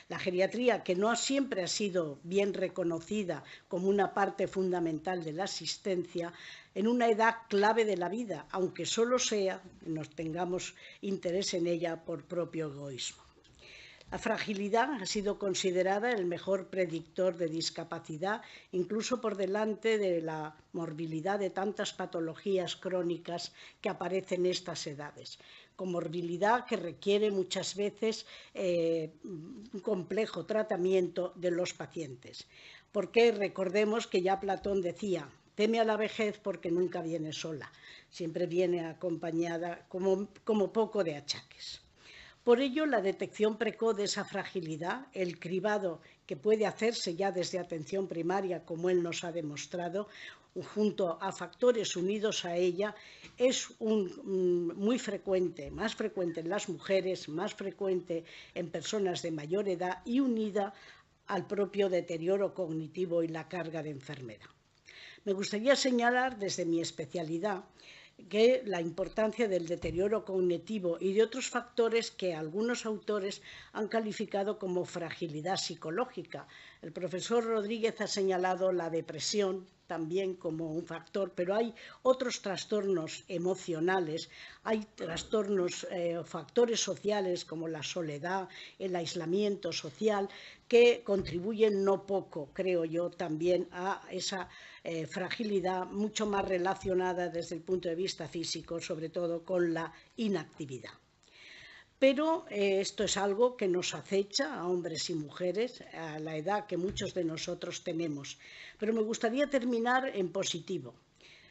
La geriatría, que no siempre ha sido bien reconocida como una parte fundamental de la asistencia, en una edad clave de la vida, aunque solo sea, nos tengamos interés en ella por propio egoísmo. La fragilidad ha sido considerada el mejor predictor de discapacidad, incluso por delante de la morbilidad de tantas patologías crónicas que aparecen en estas edades. Comorbilidad que requiere muchas veces un complejo tratamiento de los pacientes. Porque recordemos que ya Platón decía: teme a la vejez porque nunca viene sola, siempre viene acompañada como poco de achaques. Por ello, la detección precoz de esa fragilidad, el cribado que puede hacerse ya desde atención primaria, como él nos ha demostrado, junto a factores unidos a ella, es muy frecuente, más frecuente en las mujeres, más frecuente en personas de mayor edad y unida al propio deterioro cognitivo y la carga de enfermedad. Me gustaría señalar desde mi especialidad que la importancia del deterioro cognitivo y de otros factores que algunos autores han calificado como fragilidad psicológica. El profesor Rodríguez ha señalado la depresión también como un factor, pero hay otros trastornos emocionales, hay trastornos o factores sociales como la soledad, el aislamiento social, que contribuyen no poco, creo yo, también a esa fragilidad mucho más relacionada desde el punto de vista físico, sobre todo con la inactividad. Pero esto es algo que nos acecha a hombres y mujeres a la edad que muchos de nosotros tenemos. Pero me gustaría terminar en positivo.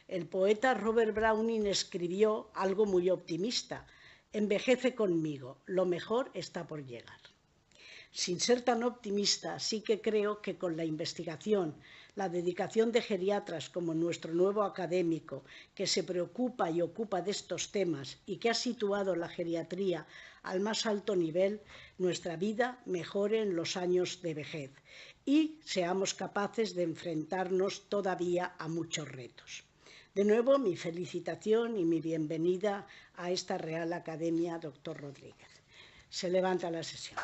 El poeta Robert Browning escribió algo muy optimista: envejece conmigo, lo mejor está por llegar. Sin ser tan optimista, sí que creo que con la investigación, la dedicación de geriatras como nuestro nuevo académico, que se preocupa y ocupa de estos temas y que ha situado la geriatría al más alto nivel, nuestra vida mejore en los años de vejez y seamos capaces de enfrentarnos todavía a muchos retos. De nuevo, mi felicitación y mi bienvenida a esta Real Academia, doctor Rodríguez. Se levanta la sesión.